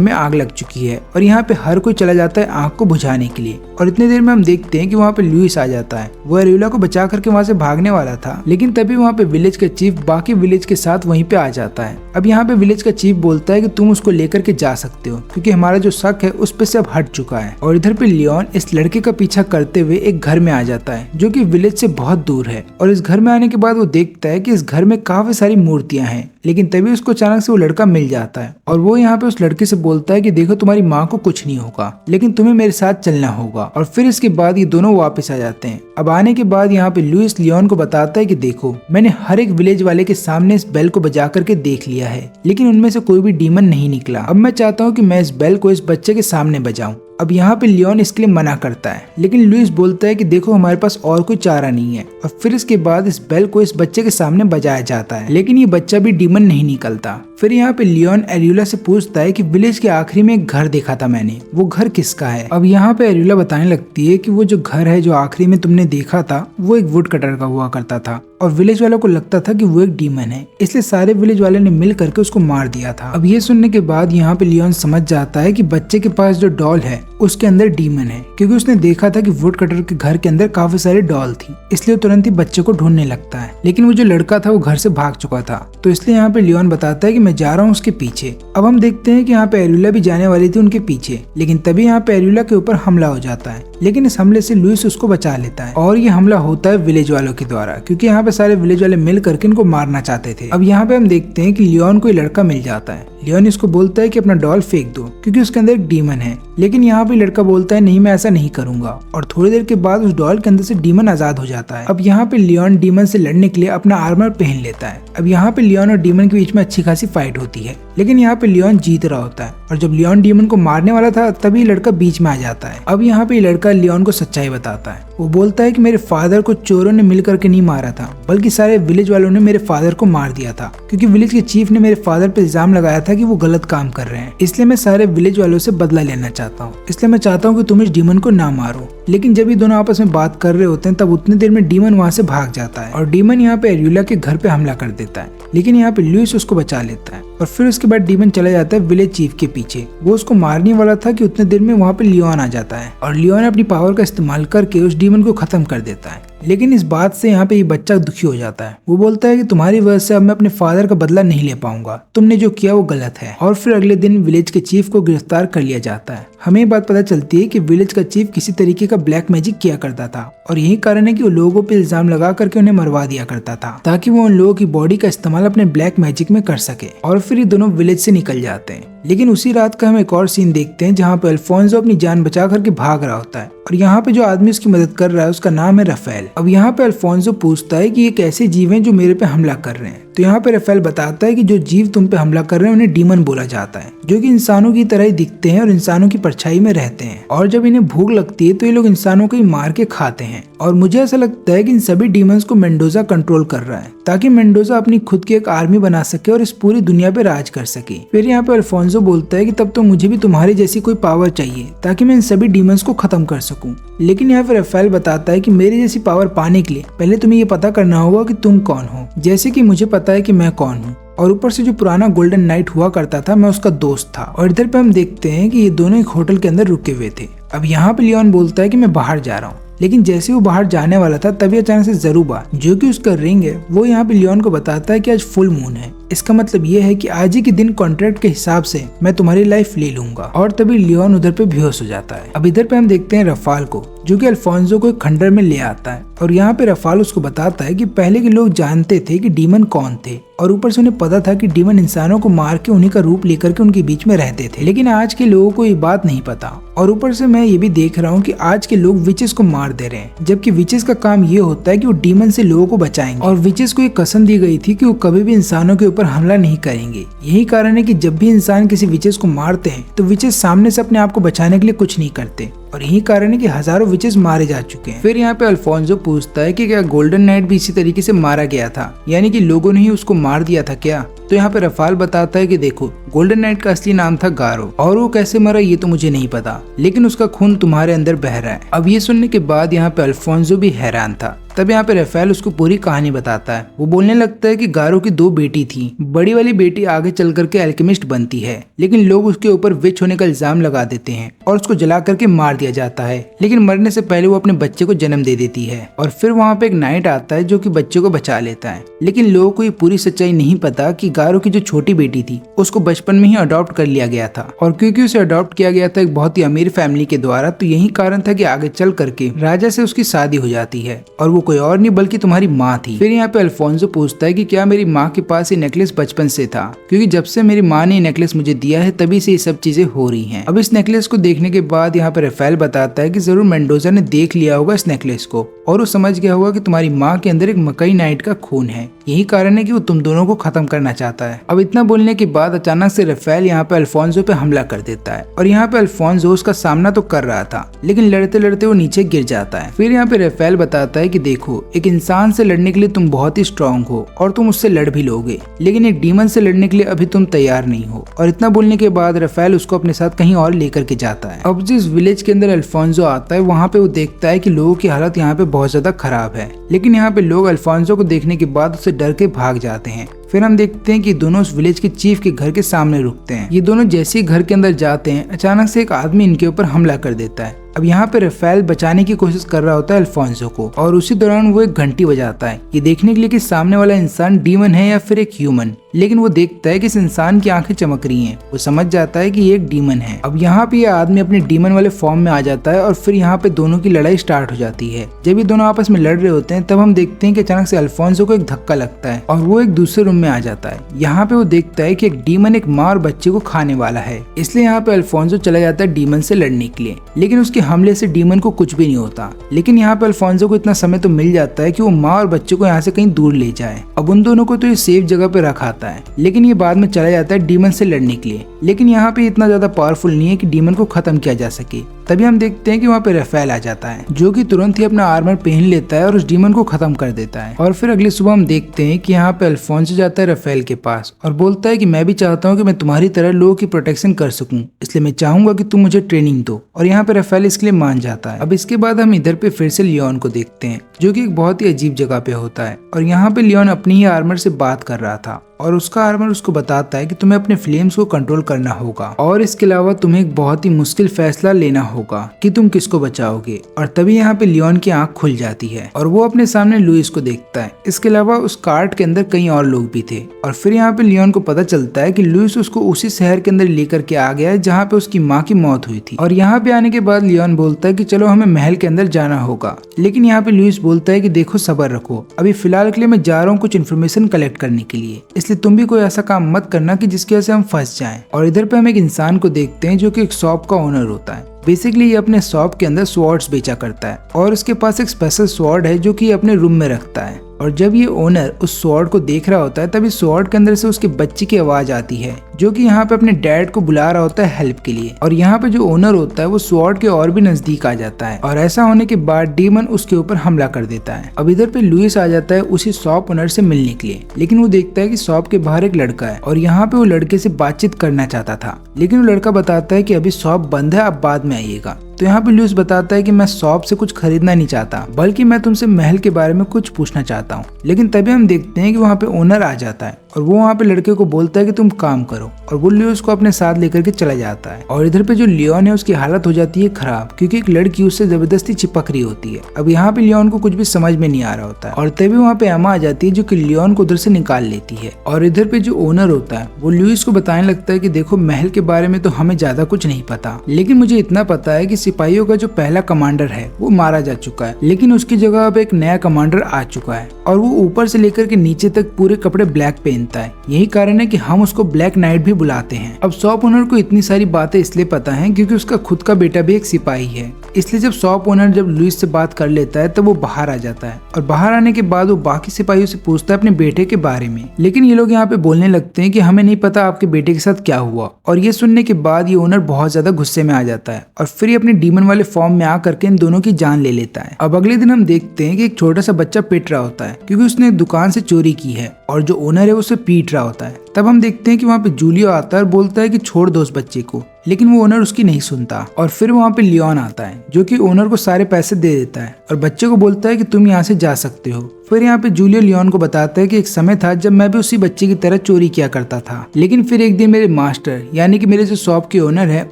में आग लग चुकी है और यहाँ पे हर कोई चला जाता है आग को बुझाने के लिए। और इतनी देर में हम देखते हैं कि वहाँ पे लुइस आ जाता है। वो एरियोला को बचा करके वहाँ से भागने वाला था, लेकिन तभी वहाँ पे विलेज का चीफ बाकी विलेज के साथ वहीं पे आ जाता है। अब यहाँ पे विलेज का चीफ बोलता है कि तुम उसको लेकर के जा सकते हो, क्योंकि हमारा जो शक है उस पे से अब हट चुका है। और इधर पे लियोन इस लड़के का पीछा करते हुए एक घर में आ जाता है जो कि विलेज से बहुत दूर है। और इस घर में आने के बाद वो देखता है कि इस घर में काफी सारी मूर्तियां हैं, लेकिन तभी उसको अचानक से वो लड़का मिल जाता है और वो यहाँ पे उस लड़के से बोलता है कि देखो तुम्हारी माँ को कुछ नहीं होगा, लेकिन तुम्हें मेरे साथ चलना होगा। और फिर इसके बाद ये दोनों वापस आ जाते हैं। अब आने के बाद यहाँ पे लुइस लियोन को बताता है कि देखो मैंने हर एक विलेज वाले के सामने इस बेल को बजा करके देख लिया है, लेकिन उनमें से कोई भी डीमन नहीं निकला। अब मैं चाहता हूँ कि मैं इस बेल को इस बच्चे के सामने बजाऊं। अब यहाँ पे लियोन इसके लिए मना करता है, लेकिन लुइस बोलता है कि देखो हमारे पास और कोई चारा नहीं है। और फिर इसके बाद इस बेल को इस बच्चे के सामने बजाया जाता है, लेकिन ये बच्चा भी डीमन नहीं निकलता। फिर यहाँ पे लियोन एरियोला से पूछता है कि विलेज के आखिरी में एक घर देखा था मैंने, वो घर किसका है। अब यहाँ पे एरियोला बताने लगती है कि वो जो घर है जो आखिरी में तुमने देखा था वो एक वुड कटर का हुआ करता था और विलेज वालों को लगता था कि वो एक डीमन है, इसलिए सारे विलेज वाले ने मिल करके उसको मार दिया था। अब ये सुनने के बाद यहाँ पे लियोन समझ जाता है कि बच्चे के पास जो डॉल है उसके अंदर डीमन है, क्योंकि उसने देखा था कि वुड कटर के घर के अंदर काफी सारी डॉल थी, इसलिए तुरंत ही बच्चे को ढूंढने लगता है। लेकिन वो जो लड़का था वो घर से भाग चुका था, तो इसलिए यहाँ पे लियोन बताता है कि मैं जा रहा हूँ उसके पीछे। अब हम देखते हैं कि यहाँ पे एरियोला भी जाने वाली थी उनके पीछे, लेकिन तभी यहाँ पे एरियोला के ऊपर हमला हो जाता है, लेकिन इस हमले से लुइस उसको बचा लेता है। और ये हमला होता है विलेज वालों के द्वारा, क्योंकि यहाँ पे सारे विलेज वाले मिल करके इनको मारना चाहते थे। अब यहाँ पे हम देखते हैं कि लियोन को लड़का मिल जाता है। लियोन इसको बोलता है कि अपना डॉल फेंक दो, क्योंकि उसके अंदर एक डीमन है, लेकिन यहाँ पे लड़का बोलता है नहीं मैं ऐसा नहीं करूंगा। और थोड़ी देर के बाद उस डॉल के अंदर से डीमन आजाद हो जाता है। अब यहाँ पे लियोन डीमन से लड़ने के लिए अपना आर्मर पहन लेता है। अब यहाँ पे लियोन और डीमन के बीच में अच्छी खासी फाइट होती है, लेकिन यहाँ पे लियोन जीत रहा होता है और जब लियोन डीमन को मारने वाला था तभी लड़का बीच में आ जाता है। अब यहाँ पे लड़का लियोन को सच्चाई बताता है। वो बोलता है कि मेरे फादर को चोरों ने मिल करके नहीं मारा था, बल्कि सारे विलेज वालों ने मेरे फादर को मार दिया था, क्योंकि विलेज के चीफ ने मेरे फादर पे इल्जाम लगाया था कि वो गलत काम कर रहे हैं। इसलिए मैं सारे विलेज वालों से बदला लेना चाहता हूँ, इसलिए मैं चाहता हूँ कि तुम इस डीमन को ना मारो। लेकिन जब ये दोनों आपस में बात कर रहे होते हैं तब उतनी देर में डीमन वहाँ से भाग जाता है और डीमन यहाँ पे एरियोला के घर पे हमला कर देता है, लेकिन यहाँ पे लुइस उसको बचा लेता है। और फिर उसके बाद डीमन चला जाता है विलेज चीफ के पीछे। वो उसको मारने वाला था कि उतने देर में वहाँ पे लियोन आ जाता है और लियोन अपनी पावर का इस्तेमाल करके उस डीमन को खत्म कर देता है। लेकिन इस बात से यहाँ पे ये बच्चा दुखी हो जाता है। वो बोलता है कि तुम्हारी वजह से अब मैं अपने फादर का बदला नहीं ले पाऊंगा, तुमने जो किया वो गलत है। और फिर अगले दिन विलेज के चीफ को गिरफ्तार कर लिया जाता है। हमें ये बात पता चलती है कि विलेज का चीफ किसी तरीके का ब्लैक मैजिक किया करता था और यही कारण है कि वो लोगों पे इल्जाम लगा करके उन्हें मरवा दिया करता था, ताकि वो उन लोगों की बॉडी का इस्तेमाल अपने ब्लैक मैजिक में कर सके। और फिर ये दोनों विलेज से निकल जाते हैं। लेकिन उसी रात का हम एक और सीन देखते हैं जहाँ पे अल्फोंसो अपनी जान बचा करके भाग रहा होता है और यहाँ पे जो आदमी उसकी मदद कर रहा है उसका नाम है राफेल। अब यहाँ पे अल्फोंसो पूछता है कि ये कैसे जीव हैं जो मेरे पे हमला कर रहे हैं, तो यहाँ पे राफेल बताता है कि जो जीव तुम पे हमला कर रहे हैं उन्हें डीमन बोला जाता है, जो कि इंसानों की तरह ही दिखते हैं और इंसानों की परछाई में रहते हैं। और जब इन्हें भूख लगती है तो ये लोग इंसानों को ही मार के खाते हैं। और मुझे ऐसा लगता है कि इन सभी डीमंस को मेंडोजा कंट्रोल कर रहा है, ताकि मेंडोजा अपनी खुद की एक आर्मी बना सके और इस पूरी दुनिया पे राज कर सके। फिर यहाँ पे अल्फोंसो बोलता है कि तब तो मुझे भी तुम्हारी जैसी कोई पावर चाहिए ताकि मैं इन सभी डीमंस को खत्म कर सकूं। लेकिन यहाँ पे राफेल बताता है कि मेरी जैसी पावर पाने के लिए पहले तुम्हें ये पता करना होगा कि तुम कौन हो, जैसे कि मुझे पता है कि मैं कौन हूँ। और ऊपर से जो पुराना गोल्डन नाइट हुआ करता था मैं उसका दोस्त था। और इधर पे हम देखते हैं कि ये दोनों एक होटल के अंदर रुके हुए थे। अब यहाँ पे लियोन बोलता है कि मैं बाहर जा रहा हूँ, लेकिन जैसे वो बाहर जाने वाला था तभी अचानक से जरूबा जो कि उसका रिंग है वो यहाँ पे लियोन को बताता है कि आज फुल मून है, इसका मतलब ये है कि आज ही के दिन कॉन्ट्रैक्ट के हिसाब से मैं तुम्हारी लाइफ ले लूंगा। और तभी लियोन उधर पे बेहोश हो जाता है। अब इधर पे हम देखते हैं रफाल को, जो कि अल्फोंसो को एक खंडर में ले आता है और यहाँ पे रफाल उसको बताता है कि पहले के लोग जानते थे कि डीमन कौन थे और ऊपर से उन्हें पता था कि डीमन इंसानों को मार के उन्हीं का रूप लेकर के उनके बीच में रहते थे, लेकिन आज के लोगों को ये बात नहीं पता। और ऊपर से मैं ये भी देख रहा हूँ कि आज के लोग विचेस को मार दे रहे हैं, जबकि विचेस का काम ये होता है कि वो डीमन से लोगों को बचाएंगे। और विचेस को एक कसम दी गई थी कि वो कभी भी इंसानों के ऊपर हमला नहीं करेंगे। यही कारण है कि जब भी इंसान किसी विचेस को मारते हैं तो विचेस सामने से अपने आप को बचाने के लिए कुछ नहीं करते, और यही कारण है कि हजारों विचेस मारे जा चुके हैं। फिर यहाँ पे अल्फोंसो पूछता है कि क्या गोल्डन नाइट भी इसी तरीके से मारा गया था, यानी कि लोगों ने ही उसको मार दिया था क्या? तो यहाँ पे रफाल बताता है कि देखो, गोल्डन नाइट का असली नाम था गारो, और वो कैसे मरा ये तो मुझे नहीं पता, लेकिन उसका खून तुम्हारे अंदर बह रहा है। अब ये सुनने के बाद यहाँ पे अल्फोंसो भी हैरान था। तब यहाँ पे रफेल उसको पूरी कहानी बताता है। वो बोलने लगता है कि गारो की 2 बेटी थी। बड़ी वाली बेटी आगे चल करके एल्केमिस्ट बनती है, लेकिन लोग उसके ऊपर विच होने का इल्जाम लगा देते हैं और उसको जला करके मार दिया जाता है। लेकिन मरने से पहले वो अपने बच्चे को जन्म दे देती है। और फिर वहाँ पे एक नाइट आता है जो कि बच्चे को बचा लेता है। लेकिन लोगों को ये पूरी सच्चाई नहीं पता कि गारो की जो छोटी बेटी थी उसको बचपन में ही अडॉप्ट कर लिया गया था, और क्योंकि उसे अडॉप्ट किया गया था एक बहुत ही अमीर फैमिली के द्वारा, तो यही कारण था कि आगे चल करके राजा से उसकी शादी हो जाती है, और वो कोई और नहीं बल्कि तुम्हारी माँ थी। फिर यहाँ पे अल्फोंसो पूछता है कि क्या मेरी माँ के पास ये नेकलेस बचपन से था, क्योंकि जब से मेरी माँ ने ये नेकलेस मुझे दिया है तभी से ये सब चीजें हो रही हैं। अब इस नेकलेस को देखने के बाद यहाँ पे रफेल बताता है कि जरूर मेंडोजा ने देख लिया होगा इस नेकलेस को, और वो समझ गया होगा कि तुम्हारी माँ के अंदर एक मकई नाइट का खून है। यही कारण है कि वो तुम दोनों को खत्म करना चाहता है। अब इतना बोलने के बाद अचानक से रफेल यहाँ पे अल्फोंसो पे हमला कर देता है, और यहाँ पे अल्फोंसो उसका सामना तो कर रहा था, लेकिन लड़ते लड़ते वो नीचे गिर जाता है। फिर यहाँ पे रफेल बताता है कि देखो, एक इंसान से लड़ने के लिए तुम बहुत ही स्ट्रांग हो और तुम उससे लड़ भी लोगे, लेकिन एक डीमन से लड़ने के लिए अभी तुम तैयार नहीं हो। और इतना बोलने के बाद रफेल उसको अपने साथ कहीं और लेकर के जाता है। अब जिस विलेज के अंदर अल्फोंसो आता है वहाँ पे वो देखता है कि लोगों की हालत यहाँ पे बहुत ज्यादा खराब है, लेकिन यहाँ पे लोग अल्फोंसो को देखने के बाद उससे डर के भाग जाते हैं। फिर हम देखते हैं कि दोनों उस विलेज के चीफ के घर के सामने रुकते हैं। ये दोनों जैसे ही घर के अंदर जाते हैं, अचानक से एक आदमी इनके ऊपर हमला कर देता है। अब यहाँ पे रफेल बचाने की कोशिश कर रहा होता है अल्फोंसो को, और उसी दौरान वो एक घंटी बजाता है, ये देखने के लिए कि सामने वाला इंसान डीमन है या फिर एक ह्यूमन। लेकिन वो देखता है कि इस इंसान की आंखें चमक रही हैं, वो समझ जाता है कि ये एक डीमन है। अब यहाँ पे ये आदमी अपने डीमन वाले फॉर्म में आ जाता है, और फिर यहाँ पे दोनों की लड़ाई स्टार्ट हो जाती है। जब ये दोनों आपस में लड़ रहे होते हैं तब हम देखते हैं कि अचानक से अल्फोंसो को एक धक्का लगता है और वो एक दूसरे रूम में आ जाता है। यहाँ पे वो देखता है कि एक डीमन एक माँ और बच्चे को खाने वाला है, इसलिए यहाँ पे अल्फोंसो चला जाता है डीमन से लड़ने के लिए। लेकिन उसके हमले से डीमन को कुछ भी नहीं होता, लेकिन यहाँ पे अल्फोंसो को इतना समय तो मिल जाता है कि वो माँ और बच्चे को यहाँ से कहीं दूर ले जाए। अब उन दोनों को तो ये सेफ जगह पे रखा आता है, लेकिन ये बाद में चला जाता है डीमन से लड़ने के लिए। लेकिन यहाँ पे इतना ज्यादा पावरफुल नहीं है कि डीमन को खत्म किया जा सके। तभी हम देखते हैं कि वहाँ पे रफेल आ जाता है, जो कि तुरंत ही अपना आर्मर पहन लेता है और उस डीमन को खत्म कर देता है। और फिर अगली सुबह हम देखते हैं कि यहाँ पे अल्फोंसो जाता है रफेल के पास और बोलता है कि मैं भी चाहता हूँ कि मैं तुम्हारी तरह लोगों की प्रोटेक्शन कर सकूं, इसलिए मैं चाहूंगा कि तुम मुझे ट्रेनिंग दो। और यहाँ पे रफेल इसके लिए मान जाता है। अब इसके बाद हम इधर पे फिर से लियोन को देखते हैं, जो कि एक बहुत ही अजीब जगह पे होता है, और यहाँ पे लियोन अपनी ही आर्मर से बात कर रहा था, और उसका आर्मर उसको बताता है कि तुम्हें अपने फ्लेम्स को कंट्रोल करना होगा, और इसके अलावा तुम्हें एक बहुत ही मुश्किल फैसला लेना होगा कि तुम किसको बचाओगे। और तभी यहाँ पे लियोन की आंख खुल जाती है और वो अपने सामने लुइस को देखता है। इसके अलावा उस कार्ट के अंदर कई और लोग भी थे, और फिर यहाँ पे लियोन को पता चलता है कि लुइस उसको उसी शहर के अंदर लेकर के आ गया है जहाँ पे उसकी माँ की मौत हुई थी। और यहाँ पे आने के बाद लियोन बोलता है कि चलो हमें महल के अंदर जाना होगा, लेकिन यहाँ पे लुइस बोलता है कि देखो सब्र रखो, अभी फिलहाल के लिए मैं जा रहा हूँ कुछ इन्फॉर्मेशन कलेक्ट करने के लिए, इसलिए तुम भी कोई ऐसा काम मत करना कि जिसकी वजह से हम फंस जाएं। और इधर पे हम एक इंसान को देखते हैं जो कि एक शॉप का ओनर होता है। बेसिकली ये अपने शॉप के अंदर स्वॉर्ड्स बेचा करता है, और उसके पास एक स्पेशल स्वॉर्ड है जो कि अपने रूम में रखता है। और जब ये ओनर उस स्वॉर्ड को देख रहा होता है तभी स्वॉर्ड के अंदर से उसके बच्चे की आवाज आती है, जो कि यहाँ पे अपने डैड को बुला रहा होता है हेल्प के लिए। और यहाँ पे जो ओनर होता है वो स्वॉर्ड के और भी नजदीक आ जाता है, और ऐसा होने के बाद डीमन उसके ऊपर हमला कर देता है। अब इधर पे लुइस आ जाता है उसी शॉप ओनर से मिलने के लिए, लेकिन वो देखता है कि शॉप के बाहर एक लड़का है, और यहाँ पे वो लड़के से बातचीत करना चाहता था, लेकिन वो लड़का बताता है कि अभी शॉप बंद है, आप बाद में आइएगा। तो यहाँ पे लुइस बताता है कि मैं शॉप से कुछ खरीदना नहीं चाहता, बल्कि मैं तुमसे महल के बारे में कुछ पूछना चाहता हूँ। लेकिन तभी हम देखते हैं कि वहाँ पे ओनर आ जाता है और वो वहाँ पे लड़के को बोलता है कि तुम काम करो, और वो लुइस को अपने साथ लेकर के चला जाता है। और इधर पे जो लियोन है उसकी हालत हो जाती है खराब, क्योंकि एक लड़की उससे जबरदस्ती चिपक रही होती है। अब यहाँ पे लियोन को कुछ भी समझ में नहीं आ रहा होता है, और तभी वहाँ पे एमा आ जाती है जो कि लियोन को उधर से निकाल लेती है। और इधर पे जो ओनर होता है वो लुइस को बताने लगता है कि देखो, महल के बारे में तो हमें ज्यादा कुछ नहीं पता, लेकिन मुझे इतना पता है कि सिपाहियों का जो पहला कमांडर है वो मारा जा चुका है, लेकिन उसकी जगह अब एक नया कमांडर आ चुका है, और वो ऊपर से लेकर के नीचे तक पूरे कपड़े ब्लैक पहनता है। यही कारण है कि हम उसको ब्लैक नाइट भी बुलाते हैं। अब शॉप ओनर को इतनी सारी बातें इसलिए पता है क्योंकि उसका खुद का बेटा भी एक सिपाही है, इसलिए जब शॉप ओनर जब लुइस से बात कर लेता है तब वो बाहर आ जाता है, और बाहर आने के बाद वो बाकी सिपाहियों से पूछता है अपने बेटे के बारे में। लेकिन ये लोग यहाँ पे बोलने लगते हैं कि हमें नहीं पता आपके बेटे के साथ क्या हुआ। और ये सुनने के बाद ये ओनर बहुत ज्यादा गुस्से में आ जाता है, और फिर ये अपने डीमन वाले फॉर्म में आकर के इन दोनों की जान ले लेता है। अब अगले दिन हम देखते हैं कि एक छोटा सा बच्चा पिट रहा होता है, क्योंकि उसने एक दुकान से चोरी की है, और जो ओनर है उसे पीट रहा होता है। तब हम देखते हैं कि वहाँ पे जूलियो आता है और बोलता है कि छोड़ दो उस बच्चे को, लेकिन वो ओनर उसकी नहीं सुनता। और फिर वहाँ पे लियोन आता है जो कि ओनर को सारे पैसे दे देता है, और बच्चे को बोलता है कि तुम यहाँ से जा सकते हो। फिर यहाँ पे जूलियो लियोन को बताता है कि एक समय था जब मैं भी उसी बच्चे की तरह चोरी किया करता था, लेकिन फिर एक दिन मेरे मास्टर यानी कि मेरे जो शॉप के ओनर है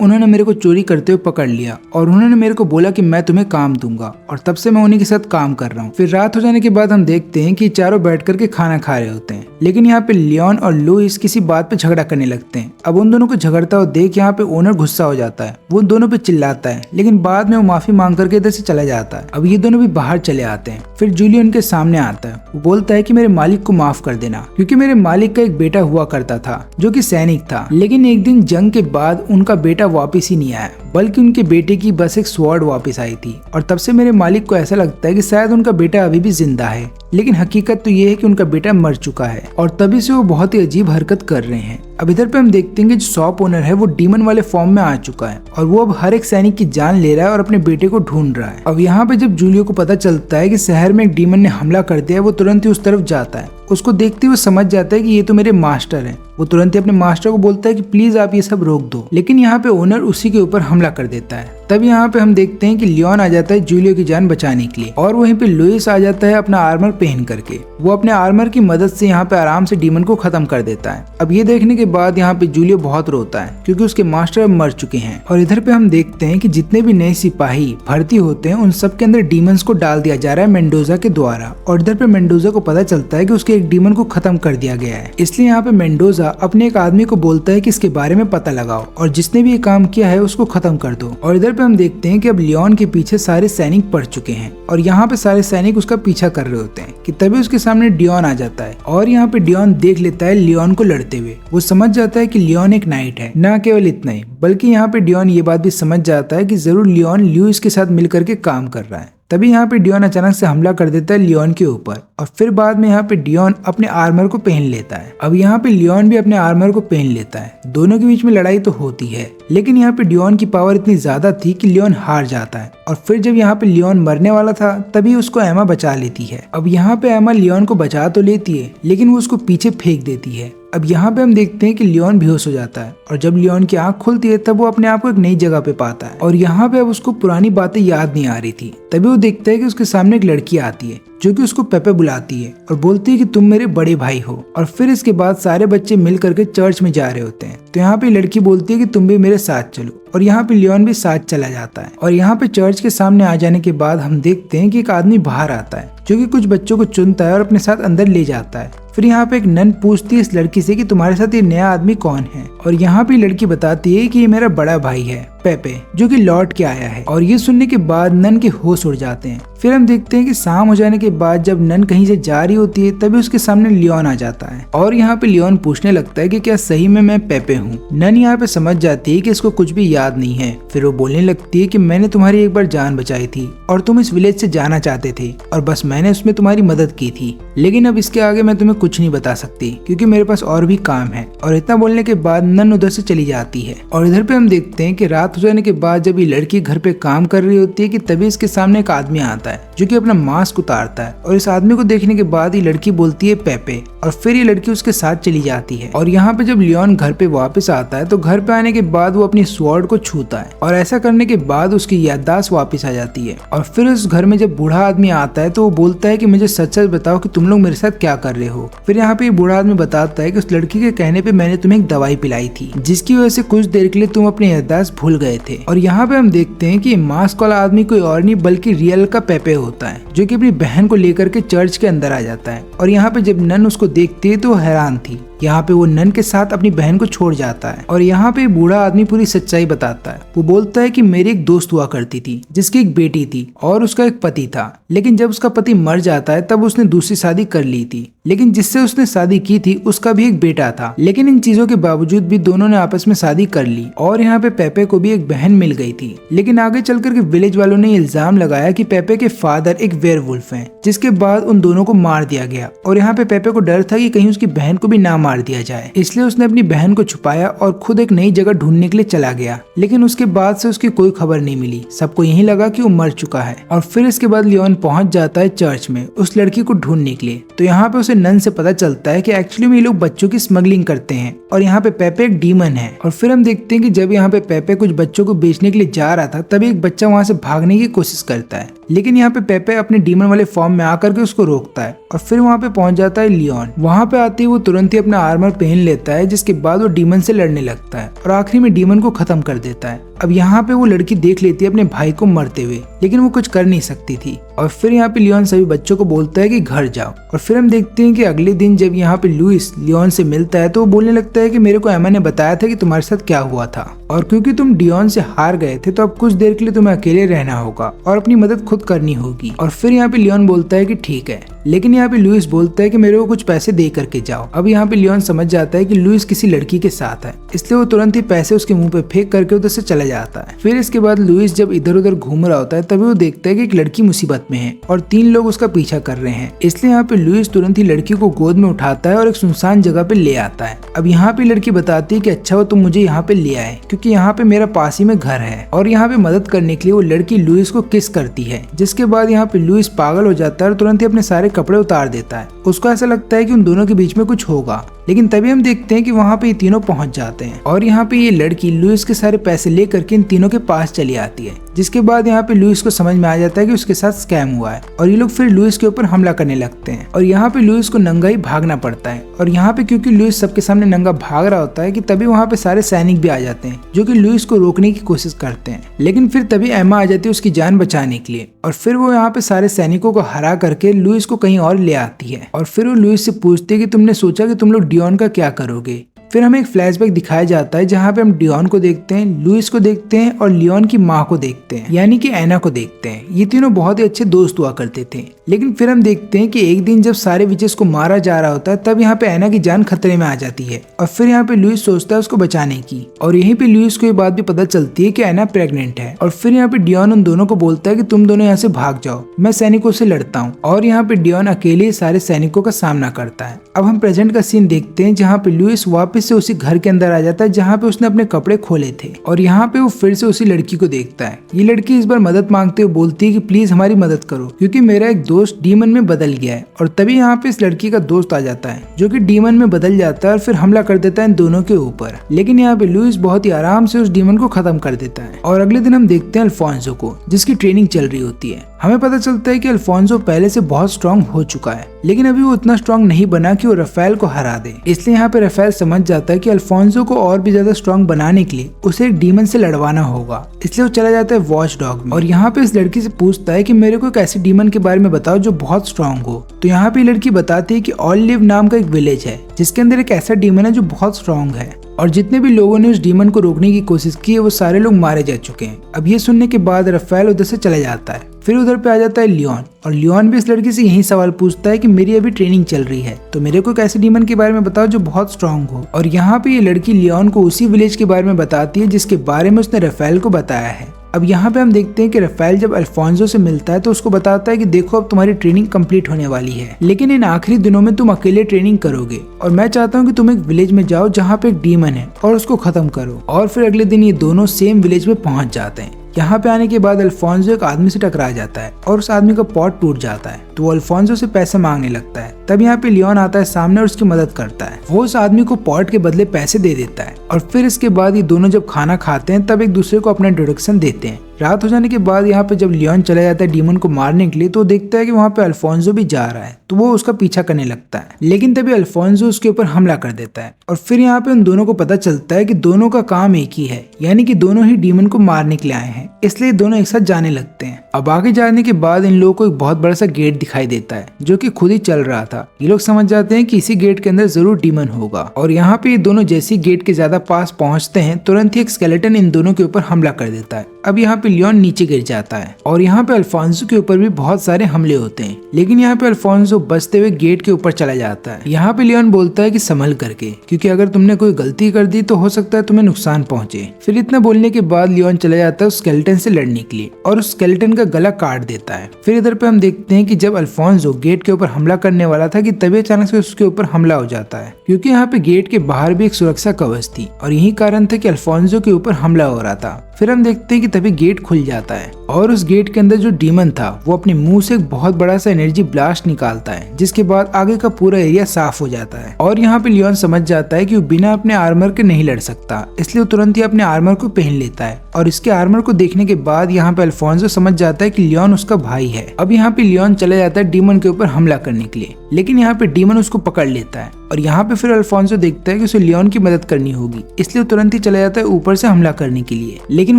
उन्होंने मेरे को चोरी करते हुए पकड़ लिया, और उन्होंने मेरे को बोला कि मैं तुम्हें काम दूंगा, और तब से मैं उन्हीं के साथ काम कर रहा हूँ। फिर रात हो जाने के बाद हम देखते हैं कि चारों बैठ करके खाना खा रहे होते हैं, लेकिन यहाँ पे लियोन और लुइस किसी बात पे झगड़ा करने लगते हैं। अब उन दोनों को झगड़ता हुआ देख यहाँ पे ओनर गुस्सा हो जाता है, वो उन दोनों पे चिल्लाता है, लेकिन बाद में वो माफी मांग करके इधर से चला जाता है। अब ये दोनों भी बाहर चले आते हैं। फिर जूलियो उनके सामने आता है, वो बोलता है कि मेरे मालिक को माफ कर देना, क्योंकि मेरे मालिक का एक बेटा हुआ करता था जो कि सैनिक था, लेकिन एक दिन जंग के बाद उनका बेटा वापस ही नहीं आया, बल्कि उनके बेटे की बस एक स्वॉर्ड वापस आई थी, और तब से मेरे मालिक को ऐसा लगता है कि शायद उनका बेटा अभी भी जिंदा है, लेकिन हकीकत तो ये है कि उनका बेटा मर चुका है, और तभी से वो बहुत ही अजीब हरकत कर रहे हैं। अब इधर पे हम देखते हैं कि जो शॉप ओनर है वो डीमन वाले फॉर्म में आ चुका है, और वो अब हर एक सैनिक की जान ले रहा है और अपने बेटे को ढूंढ रहा है। अब यहाँ पे जब जूलियो को पता चलता है कि शहर में एक डीमन ने हमला कर दिया, वो तुरंत ही उस तरफ जाता है। उसको देखते हुए समझ जाता है कि ये तो मेरे मास्टर हैं। वो तुरंत ही अपने मास्टर को बोलता है कि प्लीज आप ये सब रोक दो, लेकिन यहाँ पे ओनर उसी के ऊपर हमला कर देता है। तब यहाँ पे हम देखते हैं कि लियोन आ जाता है जूलियो की जान बचाने के लिए, और वहीं पे लुइस आ जाता है अपना आर्मर पहन करके। वो अपने आर्मर की मदद से यहाँ पे आराम से डीमन को खत्म कर देता है। अब ये देखने के बाद यहाँ पे जूलियो बहुत रोता है, क्योंकि उसके मास्टर अब मर चुके हैं। और इधर पे हम देखते हैं कि जितने भी नए सिपाही भर्ती होते हैं उन सब के अंदर डीमंस को डाल दिया जा रहा है मेंडोजा के द्वारा। और इधर पे मेंडोजा को पता चलता है कि उसके एक डीमन को खत्म कर दिया गया है, इसलिए यहाँ पे मेंडोजा अपने एक आदमी को बोलता है कि इसके बारे में पता लगाओ, और जिसने भी ये काम किया है उसको खत्म कर दो। और इधर पे हम देखते हैं कि अब लियोन के पीछे सारे सैनिक पड़ चुके हैं, और यहाँ पे सारे सैनिक उसका पीछा कर रहे होते हैं कि तभी उसके सामने डियोन आ जाता है। और यहाँ पे डियोन देख लेता है लियोन को लड़ते हुए। वो समझ जाता है कि लियोन एक नाइट है। न केवल इतना ही, बल्कि यहाँ पे डियोन ये बात भी समझ जाता है कि जरूर लियोन लुइस के साथ मिलकर के काम कर रहा है। तभी यहाँ पे डियोन अचानक से हमला कर देता है लियोन के ऊपर, और फिर बाद में यहाँ पे डियोन अपने आर्मर को पहन लेता है। अब यहाँ पे लियोन भी अपने आर्मर को पहन लेता है। दोनों के बीच में लड़ाई तो होती है, लेकिन यहाँ पे डियोन की पावर इतनी ज्यादा थी कि लियोन हार जाता है। और फिर जब यहाँ पे लियोन मरने वाला था तभी उसको एमा बचा लेती है। अब यहाँ पे एमा लियोन को बचा तो लेती है, लेकिन वो उसको पीछे फेंक देती है। अब यहाँ पे हम देखते हैं कि लियोन बेहोश हो जाता है, और जब लियोन की आंख खुलती है तब वो अपने आप को एक नई जगह पे पाता है। और यहाँ पे अब उसको पुरानी बातें याद नहीं आ रही थी। तभी वो देखता है कि उसके सामने एक लड़की आती है जो कि उसको पेपे बुलाती है और बोलती है कि तुम मेरे बड़े भाई हो। और फिर इसके बाद सारे बच्चे मिल करके चर्च में जा रहे होते हैं, तो यहाँ पे लड़की बोलती है कि तुम भी मेरे साथ चलो, और यहाँ पे लियोन भी साथ चला जाता है। और यहाँ पे चर्च के सामने आ जाने के बाद हम देखते हैं कि एक आदमी बाहर आता है जो कि कुछ बच्चों को चुनता है और अपने साथ अंदर ले जाता है। फिर यहाँ पे एक नन पूछती है इस लड़की से कि तुम्हारे साथ ये नया आदमी कौन है, और यहाँ पे लड़की बताती है कि ये मेरा बड़ा भाई है पेपे, जो कि लौट के आया है। और ये सुनने के बाद नन के होश उड़ जाते हैं। फिर हम देखते हैं कि शाम हो जाने के बाद जब नन कहीं से जा रही होती है तभी उसके सामने लियोन आ जाता है, और यहाँ पे लियोन पूछने लगता है कि क्या सही में मैं पेपे हूँ। नन यहाँ पे समझ जाती है कि इसको कुछ भी याद नहीं है। फिर वो बोलने लगती है कि मैंने तुम्हारी एक बार जान बचाई थी और तुम इस विलेज से जाना चाहते थे, और बस मैंने उसमें तुम्हारी मदद की थी, लेकिन अब इसके आगे मैं तुम्हें कुछ नहीं बता सकती क्योंकि मेरे पास और भी काम है। और इतना बोलने के बाद नन उधर से चली जाती है। और इधर पे हम देखते हैं कि रात हो जाने के बाद जब ये लड़की घर पे काम कर रही होती है कि तभी इसके सामने एक आदमी आता आता है जो कि अपना मास्क उतारता है और इस आदमी को देखने के बाद ये लड़की बोलती है पेपे और फिर ये लड़की उसके साथ चली जाती है। और यहाँ पे जब लियोन घर पे वापस आता है तो घर पे आने के बाद वो अपनी स्वॉर्ड को छूता है और ऐसा करने के बाद उसकी याददाश्त वापस आ जाती है। और फिर उस घर में जब बूढ़ा आदमी आता है तो वो बोलता है कि मुझे सच सच बताओ कि तुम लोग मेरे साथ क्या कर रहे हो। फिर यहाँ पे बूढ़ा आदमी बताता है कि उस लड़की के कहने पे मैंने तुम्हें एक दवाई पिलाई थी जिसकी वजह से कुछ देर के लिए तुम अपनी याददाश्त भूल गए थे। और यहाँ पे हम देखते हैं कि मास्क वाला आदमी कोई और नहीं बल्कि रियल का पेपे होता है जो कि अपनी बहन को लेकर के चर्च के अंदर आ जाता है। और यहाँ पे जब नन उसको देखती है तो वो हैरान थी। यहाँ पे वो नन के साथ अपनी बहन को छोड़ जाता है और यहाँ पे बूढ़ा आदमी पूरी सच्चाई बताता है। वो बोलता है कि मेरी एक दोस्त हुआ करती थी जिसकी एक बेटी थी और उसका एक पति था, लेकिन जब उसका पति मर जाता है तब उसने दूसरी शादी कर ली थी, लेकिन जिससे उसने शादी की थी उसका भी एक बेटा था। लेकिन इन चीजों के बावजूद भी दोनों ने आपस में शादी कर ली और यहाँ पे पेपे को भी एक बहन मिल गई थी। लेकिन आगे चलकर के विलेज वालों ने इल्जाम लगाया कि पेपे के फादर एक वेयरवुल्फ हैं, जिसके बाद उन दोनों को मार दिया गया। और यहाँ पे पेपे को डर था कि कहीं उसकी बहन को भी ना मार दिया जाए, इसलिए उसने अपनी बहन को छुपाया और खुद एक नई जगह ढूंढने के लिए चला गया। लेकिन उसके बाद से उसकी कोई खबर नहीं मिली, सबको यही लगा कि वो मर चुका है। और फिर इसके बाद लियोन पहुंच जाता है चर्च में उस लड़की को ढूंढने के लिए। तो यहाँ पे उसे नन से पता चलता है कि एक्चुअली में ये लोग बच्चों की स्मगलिंग करते हैं और यहाँ पे पेपे एक डीमन है। और फिर हम देखते हैं कि जब यहाँ पे पेपे कुछ बच्चों को बेचने के लिए जा रहा था तभी एक बच्चा वहाँ से भागने की कोशिश करता है, लेकिन यहाँ पे पेपे अपने डीमन वाले फॉर्म में आकर के उसको रोकता है और फिर वहाँ पे पहुंच जाता है लियोन। वहाँ पे आते ही वो तुरंत ही अपना आर्मर पहन लेता है, जिसके बाद वो डीमन से लड़ने लगता है और आखिरी में डीमन को खत्म कर देता है। अब यहाँ पे वो लड़की देख लेती है अपने भाई को मरते हुए, लेकिन वो कुछ कर नहीं सकती थी। और फिर यहाँ पे लियोन सभी बच्चों को बोलता है कि घर जाओ। और फिर हम देखते हैं कि अगले दिन जब यहाँ पे लुइस लियोन से मिलता है तो वो बोलने लगता है कि मेरे को एमा ने बताया था कि तुम्हारे साथ क्या हुआ था, और क्योंकि तुम डियोन से हार गए थे तो अब कुछ देर के लिए तुम्हें अकेले रहना होगा और अपनी मदद खुद करनी होगी। और फिर यहाँ पे लियोन बोलता है कि ठीक है, लेकिन यहाँ पे लुइस बोलता है कि मेरे को कुछ पैसे दे करके जाओ। अब यहाँ पे लियोन समझ जाता है कि लुइस किसी लड़की के साथ है, इसलिए वो तुरंत ही पैसे उसके मुंह पे फेंक करके उधर से चला जाता है। फिर इसके बाद लुइस जब इधर उधर घूम रहा होता है तभी वो देखता है कि एक लड़की मुसीबत में है और 3 लोग उसका पीछा कर रहे हैं, इसलिए यहाँ पे लुइस तुरंत ही लड़की को गोद में उठाता है और एक सुनसान जगह पे ले आता है। अब यहाँ पे लड़की बताती है कि अच्छा वो तुम मुझे यहाँ पे ले आए क्योंकि यहाँ पे मेरा पास ही में घर है। और यहाँ पे मदद करने के लिए वो लड़की लुइस को किस करती है, जिसके बाद यहाँ पे लुइस पागल हो जाता है और तुरंत ही अपने सारे कपड़े उतार देता है। उसको ऐसा लगता है कि उन दोनों के बीच में कुछ होगा, लेकिन तभी हम देखते हैं कि वहाँ पे ये तीनों पहुंच जाते हैं और यहाँ पे ये लड़की लुइस के सारे पैसे लेकर के इन तीनों के पास चली आती है, जिसके बाद यहाँ पे लुइस को समझ में आ जाता है कि उसके साथ स्कैम हुआ है और ये लोग फिर लुइस के ऊपर हमला करने लगते हैं। और यहाँ पे लुइस को नंगा ही भागना पड़ता है और यहाँ पे क्योंकि लुइस सबके सामने नंगा भाग रहा होता है कि तभी वहाँ पे सारे सैनिक भी आ जाते हैं जो कि लुइस को रोकने की कोशिश करते हैं, लेकिन फिर तभी एमा आ जाती है उसकी जान बचाने के लिए और फिर वो यहाँ पे सारे सैनिकों को हरा करके लुइस को कहीं और ले आती है। और फिर वो लुइस से पूछती है कि तुमने सोचा कि तुम लोग डियोन का क्या करोगे। फिर हमें एक फ्लैशबैक दिखाया जाता है जहाँ पे हम डियोन को देखते हैं, लुइस को देखते हैं और लियोन की माँ को देखते हैं, यानी कि एना को देखते हैं। ये तीनों बहुत ही अच्छे दोस्त हुआ करते थे, लेकिन फिर हम देखते हैं कि एक दिन जब सारे विचेस को मारा जा रहा होता है तब यहाँ पे एना की जान खतरे में आ जाती है और फिर यहाँ पे लुइस सोचता है उसको बचाने की। और यहीं पे लुइस को ये बात भी पता चलती है कि एना प्रेग्नेंट है। और फिर यहाँ पे डियोन उन दोनों को बोलता है कि तुम दोनों यहाँ से भाग जाओ, मैं सैनिकों से लड़ता हूँ। और यहाँ पे डियोन अकेले सारे सैनिकों का सामना करता है। अब हम प्रेजेंट का सीन देखते हैं जहाँ पे लुइस वापस से उसी घर के अंदर आ जाता है जहाँ पे उसने अपने कपड़े खोले थे और यहाँ पे वो फिर से उसी लड़की को देखता है। ये लड़की इस बार मदद मांगते हुए बोलती है कि प्लीज हमारी मदद करो क्योंकि मेरा एक दोस्त डीमन में बदल गया है। और तभी यहाँ पे इस लड़की का दोस्त आ जाता है जो कि डीमन में बदल जाता है और फिर हमला कर देता है इन दोनों के ऊपर, लेकिन यहाँ पे लुइस बहुत ही आराम से उस डीमन को खत्म कर देता है। और अगले दिन हम देखते हैं अल्फोंसो को, जिसकी ट्रेनिंग चल रही होती है। हमें पता चलता है कि अल्फोंसो पहले से बहुत स्ट्रांग हो चुका है, लेकिन अभी वो उतना स्ट्रांग नहीं बना कि वो राफेल को हरा दे। इसलिए यहाँ पे राफेल समझ जाता है कि अल्फोंसो को और भी ज्यादा स्ट्रांग बनाने के लिए उसे एक डीमन से लड़वाना होगा, इसलिए वो चला जाता है वॉच डॉग में। और यहाँ पे इस लड़की से पूछता है कि मेरे को एक ऐसे डीमन के बारे में बताओ जो बहुत स्ट्रांग हो। तो यहाँ पे लड़की बताती है कि ऑलिव नाम का एक विलेज है जिसके अंदर एक ऐसा डीमन है जो बहुत स्ट्रांग है और जितने भी लोगों ने उस डीमन को रोकने की कोशिश की है वो सारे लोग मारे जा चुके हैं। अब ये सुनने के बाद राफेल उधर से चला जाता है। फिर उधर पे आ जाता है लियोन और लियोन भी इस लड़की से यही सवाल पूछता है कि मेरी अभी ट्रेनिंग चल रही है तो मेरे को एक ऐसे डीमन के बारे में बताओ जो बहुत स्ट्रांग हो। और यहाँ पे ये लड़की लियोन को उसी विलेज के बारे में बताती है जिसके बारे में उसने राफेल को बताया है। अब यहाँ पे हम देखते हैं कि राफेल जब अल्फोंसो से मिलता है तो उसको बताता है कि देखो अब तुम्हारी ट्रेनिंग कंप्लीट होने वाली है, लेकिन इन आखिरी दिनों में तुम अकेले ट्रेनिंग करोगे और मैं चाहता हूँ कि तुम एक विलेज में जाओ जहाँ पे एक डीमन है और उसको खत्म करो। और फिर अगले दिन ये दोनों सेम विलेज में पहुंच जाते हैं। यहाँ पे आने के बाद अल्फोंसो एक आदमी से टकरा जाता है और उस आदमी का पॉट टूट जाता है, तो वो अल्फोंसो से पैसे मांगने लगता है। तब यहाँ पे लियोन आता है सामने और उसकी मदद करता है। वो उस आदमी को पॉट के बदले पैसे दे देता है और फिर इसके बाद ये दोनों जब खाना खाते हैं तब एक दूसरे को अपना इंट्रोडक्शन देते हैं। रात हो जाने के बाद यहाँ पे जब लियोन चला जाता है डीमन को मारने के लिए, तो देखता है कि वहाँ पे अल्फोंसो भी जा रहा है, तो वो उसका पीछा करने लगता है। लेकिन तभी अल्फोंसो उसके ऊपर हमला कर देता है और फिर यहाँ पे उन दोनों को पता चलता है कि दोनों का काम एक ही है, यानी कि दोनों ही डीमन को मारने के लिए आए हैं, इसलिए दोनों एक साथ जाने लगते हैं। अब आगे जाने के बाद इन लोगों को एक बहुत बड़ा सा गेट दिखाई देता है जो कि खुद ही चल रहा था। ये लोग समझ जाते हैं कि इसी गेट के अंदर जरूर डीमन होगा और यहाँ पे ये दोनों जैसे गेट के ज्यादा पास पहुंचते हैं तुरंत ही एक स्केलेटन इन दोनों के ऊपर हमला कर देता है। अब यहाँ पे लियोन नीचे गिर जाता है और यहाँ पे अल्फोंसो के ऊपर भी बहुत सारे हमले होते हैं, लेकिन यहाँ पे अल्फोंसो बचते हुए गेट के ऊपर चला जाता है। यहाँ पे लियोन बोलता है कि संभल करके, क्योंकि अगर तुमने कोई गलती कर दी तो हो सकता है तुम्हें नुकसान पहुंचे। फिर इतना बोलने के बाद लियोन चला जाता है उस स्केलेटन से लड़ने के लिए और उस स्केलेटन का गला काट देता है। फिर इधर पे हम देखते हैं कि जब अल्फोंसो गेट के ऊपर हमला करने वाला था कि तभी अचानक से उसके ऊपर हमला हो जाता है, क्योंकि यहाँ पे गेट के बाहर भी एक सुरक्षा कवच थी और यही कारण था कि अल्फोंसो के ऊपर हमला हो रहा था। फिर हम देखते हैं कि तभी गेट खुल जाता है और उस गेट के अंदर जो डीमन था वो अपने मुंह से एक बहुत बड़ा सा एनर्जी ब्लास्ट निकालता है, जिसके बाद आगे का पूरा एरिया साफ हो जाता है। और यहाँ पे लियोन समझ जाता है कि वो बिना अपने आर्मर के नहीं लड़ सकता, इसलिए वो तुरंत ही अपने आर्मर को पहन लेता है और इसके आर्मर को देखने के बाद यहाँ पे अल्फोंसो समझ जाता है कि लियोन उसका भाई है। अब यहाँ पे लियोन चला जाता है डीमन के ऊपर हमला करने के लिए, लेकिन यहाँ पे डीमन उसको पकड़ लेता है और यहाँ पे फिर अल्फोंसो देखता है कि उसे लियोन की मदद करनी होगी, इसलिए वो तुरंत ही चला जाता है ऊपर से हमला करने के लिए, लेकिन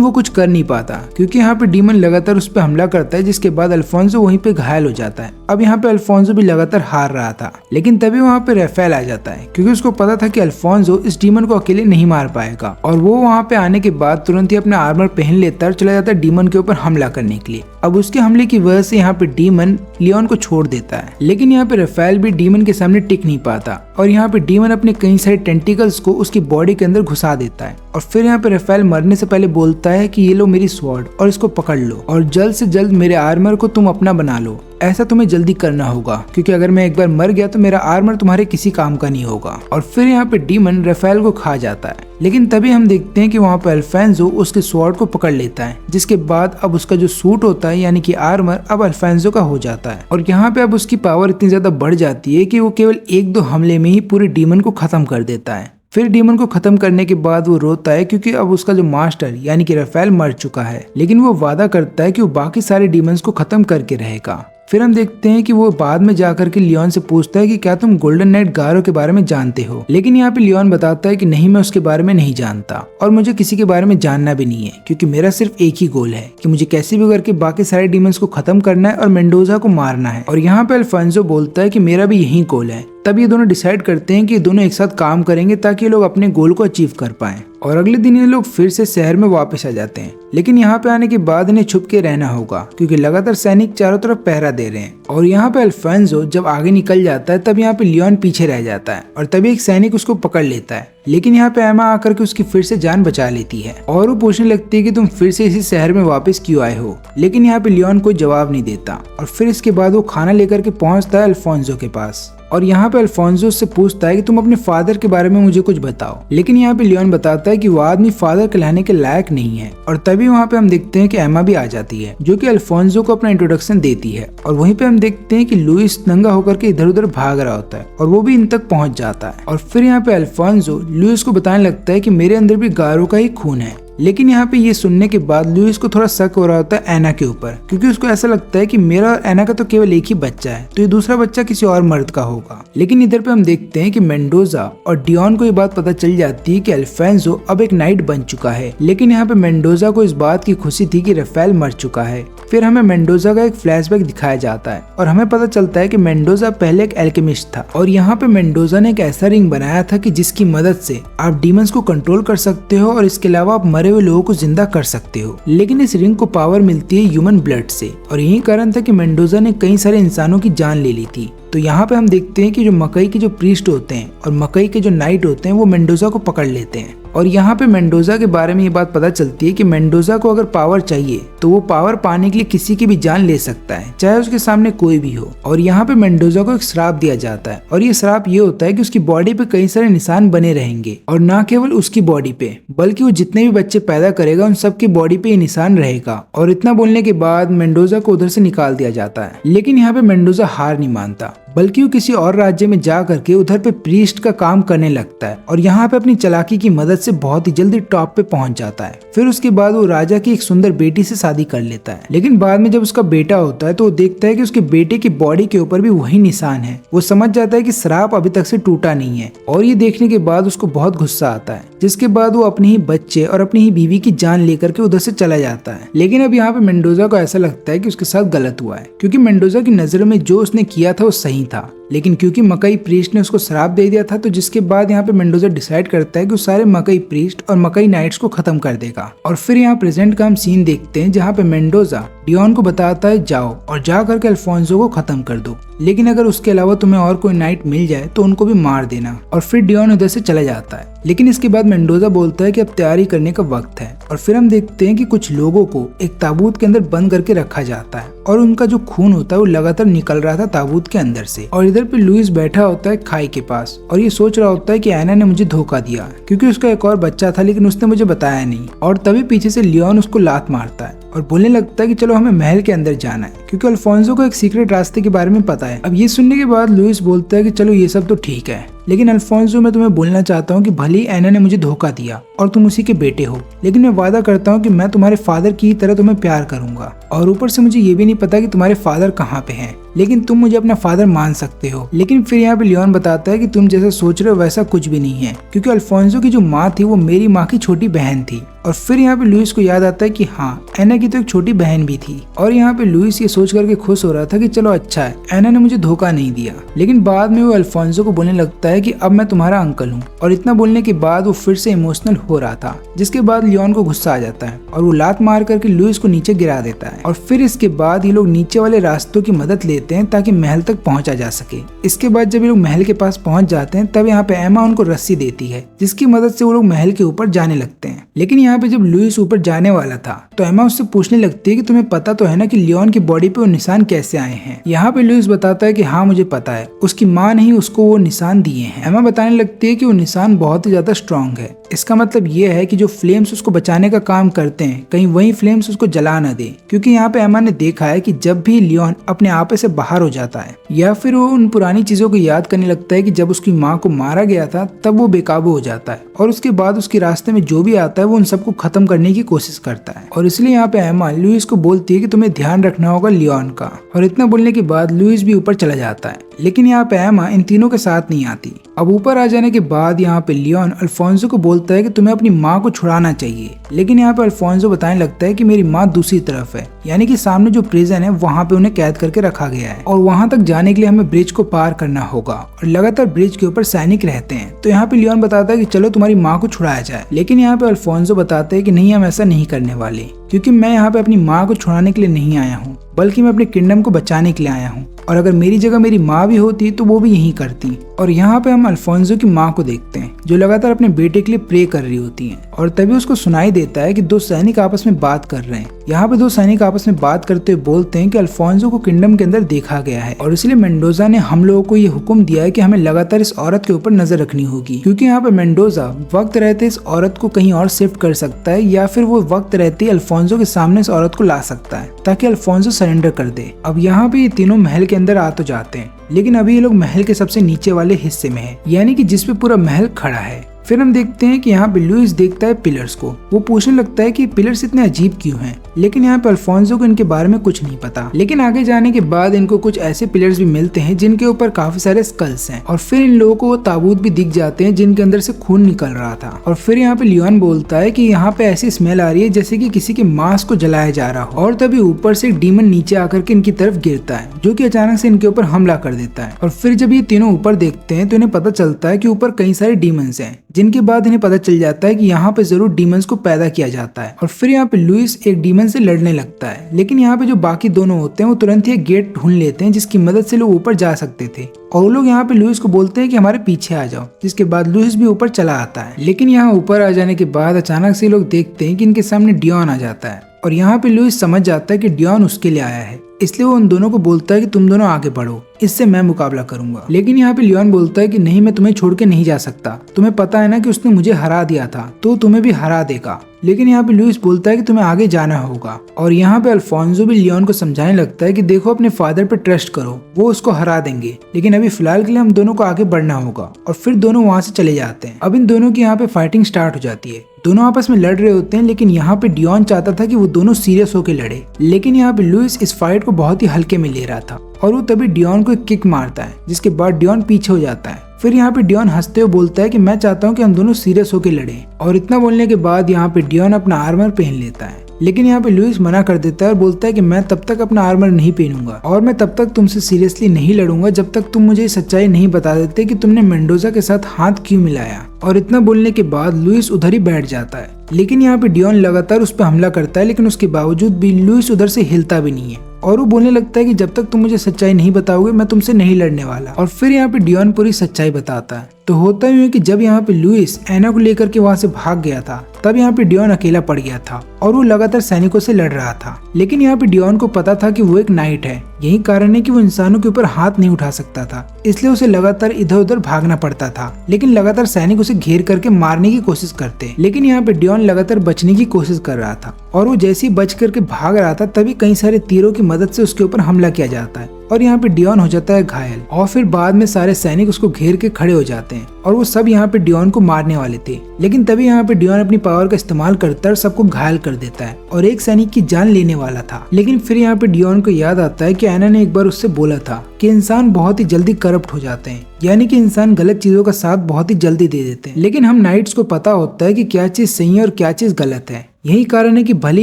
वो कुछ कर नहीं पाता क्योंकि यहाँ पे डीमन लगातार उस पर हमला करता है, जिसके बाद अल्फोंसो वहीं पे घायल हो जाता है। अब यहाँ पे अल्फोंसो भी लगातार हार रहा था, लेकिन तभी वहाँ पे राफेल आ जाता है क्योंकि उसको पता था कि अल्फोंसो इस डीमन को अकेले नहीं मार पाएगा और वो वहाँ पे आने के बाद तुरंत ही अपना आर्मर पहन लेता है और चला जाता है डीमन के ऊपर हमला करने के लिए। अब उसके हमले की वजह से यहाँ पे डीमन लियोन को छोड़ देता है, लेकिन यहाँ पे राफेल भी डीमन के सामने टिक नहीं पाता और यहाँ पे डीमन अपने कई सारे टेंटिकल्स को उसकी बॉडी के अंदर घुसा देता है और फिर यहाँ पे राफेल मरने से पहले बोलता है कि ये लो मेरी स्वॉर्ड और इसको पकड़ लो और जल्द से जल्द मेरे आर्मर को तुम अपना बना लो। ऐसा तुम्हें जल्दी करना होगा क्योंकि अगर मैं एक बार मर गया तो मेरा आर्मर तुम्हारे किसी काम का नहीं होगा। और फिर यहाँ पे डीमन राफेल को खा जाता है, लेकिन तभी हम देखते हैं कि वहाँ पे अल्फोंसो उसके स्वॉर्ड को पकड़ लेता है, जिसके बाद अब उसका जो सूट होता है यानी कि आर्मर अब अल्फोंसो का हो जाता है और यहाँ पे अब उसकी पावर इतनी ज्यादा बढ़ जाती है कि वो केवल 1-2 हमले में ही पूरे डीमन को खत्म कर देता है। फिर डीमन को खत्म करने के बाद वो रोता है क्योंकि अब उसका जो मास्टर यानी कि राफेल मर चुका है, लेकिन वो वादा करता है कि वो बाकी सारे डीमंस को खत्म करके रहेगा। फिर हम देखते हैं कि वो बाद में जाकर के लियोन से पूछता है कि क्या तुम गोल्डन नाइट गारो के बारे में जानते हो, लेकिन यहाँ पे लियोन बताता है कि नहीं, मैं उसके बारे में नहीं जानता और मुझे किसी के बारे में जानना भी नहीं है क्योंकि मेरा सिर्फ एक ही गोल है कि मुझे कैसे भी करके बाकी सारे डीमंस को खत्म करना है और मेंडोजा को मारना है। और यहाँ पे अल्फोंसो बोलता है कि मेरा भी यही गोल है। तब ये दोनों डिसाइड करते हैं कि ये दोनों एक साथ काम करेंगे ताकि ये लोग अपने गोल को अचीव कर पाएं। और अगले दिन ये लोग फिर से शहर में वापस आ जाते हैं, लेकिन यहाँ पे आने के बाद इन्हें छुप के रहना होगा क्योंकि लगातार सैनिक चारों तरफ पहरा दे रहे हैं। और यहाँ पे अल्फोंसो जब आगे निकल जाता है तब यहाँ पे लियोन पीछे रह जाता है और तभी एक सैनिक उसको पकड़ लेता है, लेकिन यहाँ पे एमा आकर के उसकी फिर से जान बचा लेती है और वो पूछने लगती है कि तुम फिर से इसी शहर में वापस क्यों आए हो, लेकिन यहाँ पे लियोन कोई जवाब नहीं देता। और फिर इसके बाद वो खाना लेकर के पहुंचता है अल्फोंसो के पास और यहाँ पे अल्फोंसो उससे पूछता है कि तुम अपने फादर के बारे में मुझे कुछ बताओ, लेकिन यहाँ पे लियोन बताता है कि वो आदमी फादर कहलाने के लायक नहीं है। और तभी वहाँ पे हम देखते हैं कि एमा भी आ जाती है जो कि अल्फोंसो को अपना इंट्रोडक्शन देती है और वहीं पे हम देखते हैं कि लुइस नंगा होकर के इधर उधर भाग रहा होता है और वो भी इन तक पहुंच जाता है। और फिर यहाँ पे अल्फोंसो लुइस को बताने लगता है कि मेरे अंदर भी गारो का ही खून है, लेकिन यहाँ पे ये सुनने के बाद लुइस को थोड़ा शक हो रहा होता है एना के ऊपर क्योंकि उसको ऐसा लगता है कि मेरा और एना का तो केवल एक ही बच्चा है, तो ये दूसरा बच्चा किसी और मर्द का होगा। लेकिन इधर पे हम देखते हैं कि मेंडोजा और डियोन को ये बात पता चल जाती है कि अल्फोंसो अब एक नाइट बन चुका है, लेकिन यहाँ पे मेंडोजा को इस बात की खुशी थी कि राफेल मर चुका है। फिर हमें मेंडोजा का एक फ्लैशबैक दिखाया जाता है और हमें पता चलता है कि मेंडोजा पहले एक एल्केमिस्ट था और यहाँ पे मेंडोजा ने एक ऐसा रिंग बनाया था कि जिसकी मदद से आप डीमंस को कंट्रोल कर सकते हो और इसके अलावा आप मरे हुए लोगों को जिंदा कर सकते हो। लेकिन इस रिंग को पावर मिलती है ह्यूमन ब्लड से और यही कारण था कि मेंडोजा ने कई सारे इंसानों की जान ले ली थी। तो यहाँ पे हम देखते हैं कि जो मकई के जो प्रीस्ट होते हैं और मकई के जो नाइट होते हैं वो मेंडोजा को पकड़ लेते हैं। और यहाँ पे मेंडोजा के बारे में ये बात पता चलती है कि मेंडोजा को अगर पावर चाहिए तो वो पावर पाने के लिए किसी की भी जान ले सकता है, चाहे उसके सामने कोई भी हो। और यहाँ पे मेंडोजा को एक श्राप दिया जाता है और ये श्राप ये होता है कि उसकी बॉडी पे कई सारे निशान बने रहेंगे और ना केवल उसकी बॉडी पे बल्कि वो जितने भी बच्चे पैदा करेगा उन सबकी बॉडी पे ये निशान रहेगा। और इतना बोलने के बाद मेंडोजा को उधर से निकाल दिया जाता है। लेकिन यहाँ पे मेंडोजा हार नहीं मानता, बल्कि वो किसी और राज्य में जा करके उधर पे प्रीस्ट का काम करने लगता है और यहाँ पे अपनी चालाकी की मदद से बहुत ही जल्दी टॉप पे पहुंच जाता है। फिर उसके बाद वो राजा की एक सुंदर बेटी से शादी कर लेता है। लेकिन बाद में जब उसका बेटा होता है तो वो देखता है कि उसके बेटे की बॉडी के ऊपर भी वही निशान है। वो समझ जाता है कि श्राप अभी तक से टूटा नहीं है और ये देखने के बाद उसको बहुत गुस्सा आता है, जिसके बाद वो अपने ही बच्चे और अपनी ही बीवी की जान लेकर के उधर से चला जाता है। लेकिन अब यहाँ पे मेंडोजा को ऐसा लगता है कि उसके साथ गलत हुआ है, क्योंकि मेंडोजा की नजर में जो उसने किया था वो सही था। लेकिन क्योंकि मकई प्रीस्ट ने उसको श्राप दे दिया था, तो जिसके बाद यहाँ पे मेंडोजा डिसाइड करता है कि वो सारे मकई प्रीस्ट और मकई नाइट्स को खत्म कर देगा। और फिर यहाँ प्रेजेंट का हम सीन देखते हैं जहाँ पे मेंडोजा डियोन को बताता है जाओ और जा करके अल्फोंसो को खत्म कर दो, लेकिन अगर उसके अलावा तुम्हें और कोई नाइट मिल जाए तो उनको भी मार देना। और फिर डियोन उधर से चला जाता है। लेकिन इसके बाद मेंडोजा बोलता है कि अब तैयारी करने का वक्त है। और फिर हम देखते हैं कि कुछ लोगों को एक ताबूत के अंदर बंद करके रखा जाता है और उनका जो खून होता है वो लगातार निकल रहा था ताबूत के अंदर से। और इधर पे लुइस बैठा होता है खाई के पास और ये सोच रहा होता है कि एना ने मुझे धोखा दिया, क्योंकि उसका एक और बच्चा था लेकिन उसने मुझे बताया नहीं। और तभी पीछे से लियोन उसको लात मारता है और बोलने लगता है कि चलो हमें महल के अंदर जाना है, क्योंकि अल्फोंसो को एक सीक्रेट रास्ते के बारे में पता है। अब ये सुनने के बाद लुइस बोलता है कि चलो ये सब तो ठीक है, लेकिन अल्फोंसो मैं तुम्हें बोलना चाहता हूँ कि भले ही एना ने मुझे धोखा दिया और तुम उसी के बेटे हो, लेकिन मैं वादा करता हूँ कि मैं तुम्हारे फादर की तरह तुम्हें प्यार करूंगा। और ऊपर से मुझे ये भी नहीं पता कि तुम्हारे फादर कहाँ पे हैं, लेकिन तुम मुझे अपना फादर मान सकते हो। लेकिन फिर यहाँ पे लियोन बताता है कि तुम जैसा सोच रहे हो वैसा कुछ भी नहीं है, क्योंकि अल्फोंसो की जो माँ थी वो मेरी माँ की छोटी बहन थी। और फिर यहाँ पे लुइस को याद आता है कि हाँ, एना की तो एक छोटी बहन भी थी। और यहाँ पे लुइस ये सोच करके खुश हो रहा था कि चलो अच्छा है, एना ने मुझे धोखा नहीं दिया। लेकिन बाद में वो अल्फोंसो को बोलने लगता है कि अब मैं तुम्हारा अंकल हूँ। और इतना बोलने के बाद वो फिर से इमोशनल हो रहा था, जिसके बाद लियोन को गुस्सा आ जाता है और वो लात मार करके लुइस को नीचे गिरा देता है। और फिर इसके बाद ये लोग नीचे वाले रास्तों की मदद लेते हैं ताकि महल तक पहुंचा जा सके। इसके बाद जब ये लोग महल के पास पहुंच जाते हैं तब यहाँ पे एमा उनको रस्सी देती है, जिसकी मदद से वो लोग महल के ऊपर जाने लगते हैं। लेकिन यहाँ पे जब लुइस ऊपर जाने वाला था तो एमा उससे पूछने लगती है कि तुम्हें पता तो है ना कि लियोन की बॉडी पे वो निशान कैसे आए हैं। यहाँ पे लुइस बताता है कि हाँ मुझे पता है, उसकी माँ ने ही उसको वो निशान दिए हैं। एमा बताने लगती है कि वो निशान बहुत ही ज्यादा स्ट्रॉन्ग है। इसका मतलब ये है कि जो फ्लेम्स उसको बचाने का काम करते हैं कहीं वही फ्लेम्स उसको जला न दे, क्योंकि यहाँ पे एमा ने देखा है कि जब भी लियोन अपने आपे से बाहर हो जाता है या फिर वो उन पुरानी चीजों को याद करने लगता है कि जब उसकी माँ को मारा गया था, तब वो बेकाबू हो जाता है और उसके बाद उसके रास्ते में जो भी आता है वो उन सबको खत्म करने की कोशिश करता है। और इसलिए यहाँ पे एमा लुइस को बोलती है कि तुम्हें ध्यान रखना होगा लियोन का। और इतना बोलने के बाद लुइस भी ऊपर चला जाता है। लेकिन यहाँ पे एमा इन तीनों के साथ नहीं आती। अब ऊपर आ जाने के बाद यहाँ पे लियोन अल्फोंसो को बोलता है कि तुम्हें अपनी माँ को छुड़ाना चाहिए। लेकिन यहाँ पे अल्फोंसो बताने लगता है कि मेरी माँ दूसरी तरफ है, यानी कि सामने जो प्रिजन है वहाँ पे उन्हें कैद करके रखा गया है और वहाँ तक जाने के लिए हमें ब्रिज को पार करना होगा और लगातार ब्रिज के ऊपर सैनिक रहते हैं। तो यहाँ पे लियोन बताता है कि चलो तुम्हारी माँ को छुड़ाया जाए। लेकिन यहाँ पे अल्फोंसो बताते हैं कि नहीं, हम ऐसा नहीं करने वाले, क्योंकि मैं यहाँ पे अपनी माँ को छुड़ाने के लिए नहीं आया हूँ, बल्कि मैं अपने किंगडम को बचाने के लिए आया हूँ। और अगर मेरी जगह मेरी माँ भी होती तो वो भी यही करती। और यहाँ पे हम अल्फोंसो की माँ को देखते हैं जो लगातार अपने बेटे के लिए प्रे कर रही होती हैं। और तभी उसको सुनाई देता है कि दो सैनिक आपस में बात कर रहे हैं। यहाँ पे दो सैनिक आपस में बात करते हुए बोलते हैं कि अल्फोंसो को किंगडम के अंदर देखा गया है और इसलिए मेंडोजा ने हम लोगों को ये हुक्म दिया है कि हमें लगातार इस औरत के ऊपर नजर रखनी होगी, क्योंकि यहाँ पे मेंडोजा वक्त रहते इस औरत को कहीं और शिफ्ट कर सकता है या फिर वो वक्त रहते अल्फोंसो के सामने इस औरत को ला सकता है ताकि अल्फोंसो सरेंडर कर दे। अब यहाँ पे ये तीनों महल के अंदर आ तो जाते हैं, लेकिन अभी ये लोग महल के सबसे नीचे वाले हिस्से में है, यानी कि जिसपे पूरा महल खड़ा है। फिर हम देखते हैं कि यहाँ पे लुइस देखता है पिलर्स को। वो पूछने लगता है कि पिलर्स इतने अजीब क्यों हैं, लेकिन यहाँ पे अल्फोंसो को इनके बारे में कुछ नहीं पता। लेकिन आगे जाने के बाद इनको कुछ ऐसे पिलर्स भी मिलते हैं जिनके ऊपर काफी सारे स्कल्स हैं और फिर इन लोगों को वो ताबूत भी दिख जाते हैं जिनके अंदर से खून निकल रहा था। और फिर यहाँ पे लियोन बोलता है कि यहाँ पे ऐसी स्मेल आ रही है जैसे कि किसी के मांस को जलाया जा रहा हो। और तभी ऊपर से एक डीमन नीचे आकर के इनकी तरफ गिरता है, जो कि अचानक से इनके ऊपर हमला कर देता है। और फिर जब ये तीनों ऊपर देखते हैं तो इन्हें पता चलता है कि ऊपर कई सारे डीमंस हैं जिनके बाद इन्हें पता चल जाता है कि यहाँ पे जरूर डीमंस को पैदा किया जाता है। और फिर यहाँ पे लुइस एक डीमन से लड़ने लगता है, लेकिन यहाँ पे जो बाकी दोनों होते हैं वो तुरंत ही एक गेट ढूंढ लेते हैं जिसकी मदद से लोग ऊपर जा सकते थे। और वो लोग यहाँ पे लुइस को बोलते हैं कि हमारे पीछे आ जाओ, जिसके बाद लुइस भी ऊपर चला आता है। लेकिन यहाँ ऊपर आ जाने के बाद अचानक से लोग देखते हैं कि इनके सामने डियॉन आ जाता है और यहाँ पे लुइस समझ जाता है कि डियॉन उसके लिए आया है, इसलिए वो उन दोनों को बोलता है कि तुम दोनों आगे बढ़ो, इससे मैं मुकाबला करूंगा। लेकिन यहाँ पे लियोन बोलता है कि नहीं, मैं तुम्हें छोड़ के नहीं जा सकता, तुम्हें पता है ना कि उसने मुझे हरा दिया था, तो तुम्हें भी हरा देगा। लेकिन यहाँ पे लुइस बोलता है कि तुम्हें आगे जाना होगा। और यहाँ पे अल्फोंसो भी लियोन को समझाने लगता है कि देखो अपने फादर पे ट्रस्ट करो, वो उसको हरा देंगे, लेकिन अभी फिलहाल के लिए हम दोनों को आगे बढ़ना होगा। और फिर दोनों वहाँ से चले जाते हैं। अब इन दोनों की यहाँ पे फाइटिंग स्टार्ट हो जाती है। दोनों आपस में लड़ रहे होते हैं, लेकिन यहाँ पे डियॉन चाहता था कि वो दोनों सीरियस होकर लड़े, लेकिन यहाँ पे लुइस इस फाइट को बहुत ही हल्के में ले रहा था और वो तभी डियॉन को एक किक मारता है, जिसके बाद डियॉन पीछे हो जाता है। फिर यहाँ पे डियॉन हंसते हुए बोलता है कि मैं चाहता हूँ कि हम दोनों सीरियस होकर लड़ें। और इतना बोलने के बाद यहाँ पे डियॉन अपना आर्मर पहन लेता है, लेकिन यहाँ पे लुइस मना कर देता है और बोलता है कि मैं तब तक अपना आर्मर नहीं पहनूंगा और मैं तब तक तुमसे सीरियसली नहीं लड़ूंगा जब तक तुम मुझे सच्चाई नहीं बता देते कि तुमने मेंडोजा के साथ हाथ क्यों मिलाया। और इतना बोलने के बाद लुइस उधर ही बैठ जाता है। लेकिन यहाँ पे डियॉन लगातार उस पर हमला करता है, लेकिन उसके बावजूद भी लुइस उधर से हिलता भी नहीं है और वो बोलने लगता है कि जब तक तुम मुझे सच्चाई नहीं बताओगे मैं तुमसे नहीं लड़ने वाला। और फिर यहाँ पे डियॉन पूरी सच्चाई बताता है। तो होता ही है कि जब यहाँ पे लुइस एना को लेकर के वहाँ से भाग गया था, तब यहाँ पे डियॉन अकेला पड़ गया था और वो लगातार सैनिकों से लड़ रहा था। लेकिन यहाँ पे डियॉन को पता था कि वो एक नाइट है, यही कारण है कि वो इंसानों के ऊपर हाथ नहीं उठा सकता था, इसलिए उसे लगातार इधर उधर भागना पड़ता था। लेकिन लगातार सैनिक उसे घेर करके मारने की कोशिश करते, लेकिन यहाँ पे डियॉन लगातार बचने की कोशिश कर रहा था और वो जैसे ही बच करके भाग रहा था तभी कई सारे तीरों की मदद से उसके ऊपर हमला किया जाता है और यहाँ पे डियॉन हो जाता है घायल। और फिर बाद में सारे सैनिक उसको घेर के खड़े हो जाते हैं और वो सब यहाँ पे डियॉन को मारने वाले थे, लेकिन तभी यहाँ पे डियॉन अपनी पावर का इस्तेमाल करता है, सबको घायल कर देता है और एक सैनिक की जान लेने वाला था। लेकिन फिर यहाँ पे डियॉन को याद आता है कि एना ने एक बार उससे बोला था कि इंसान बहुत ही जल्दी करप्ट हो जाते हैं, यानी कि इंसान गलत चीजों का साथ बहुत ही जल्दी दे देते हैं। लेकिन हम नाइट्स को पता होता है कि क्या चीज सही है और क्या चीज गलत है। यही कारण है कि भले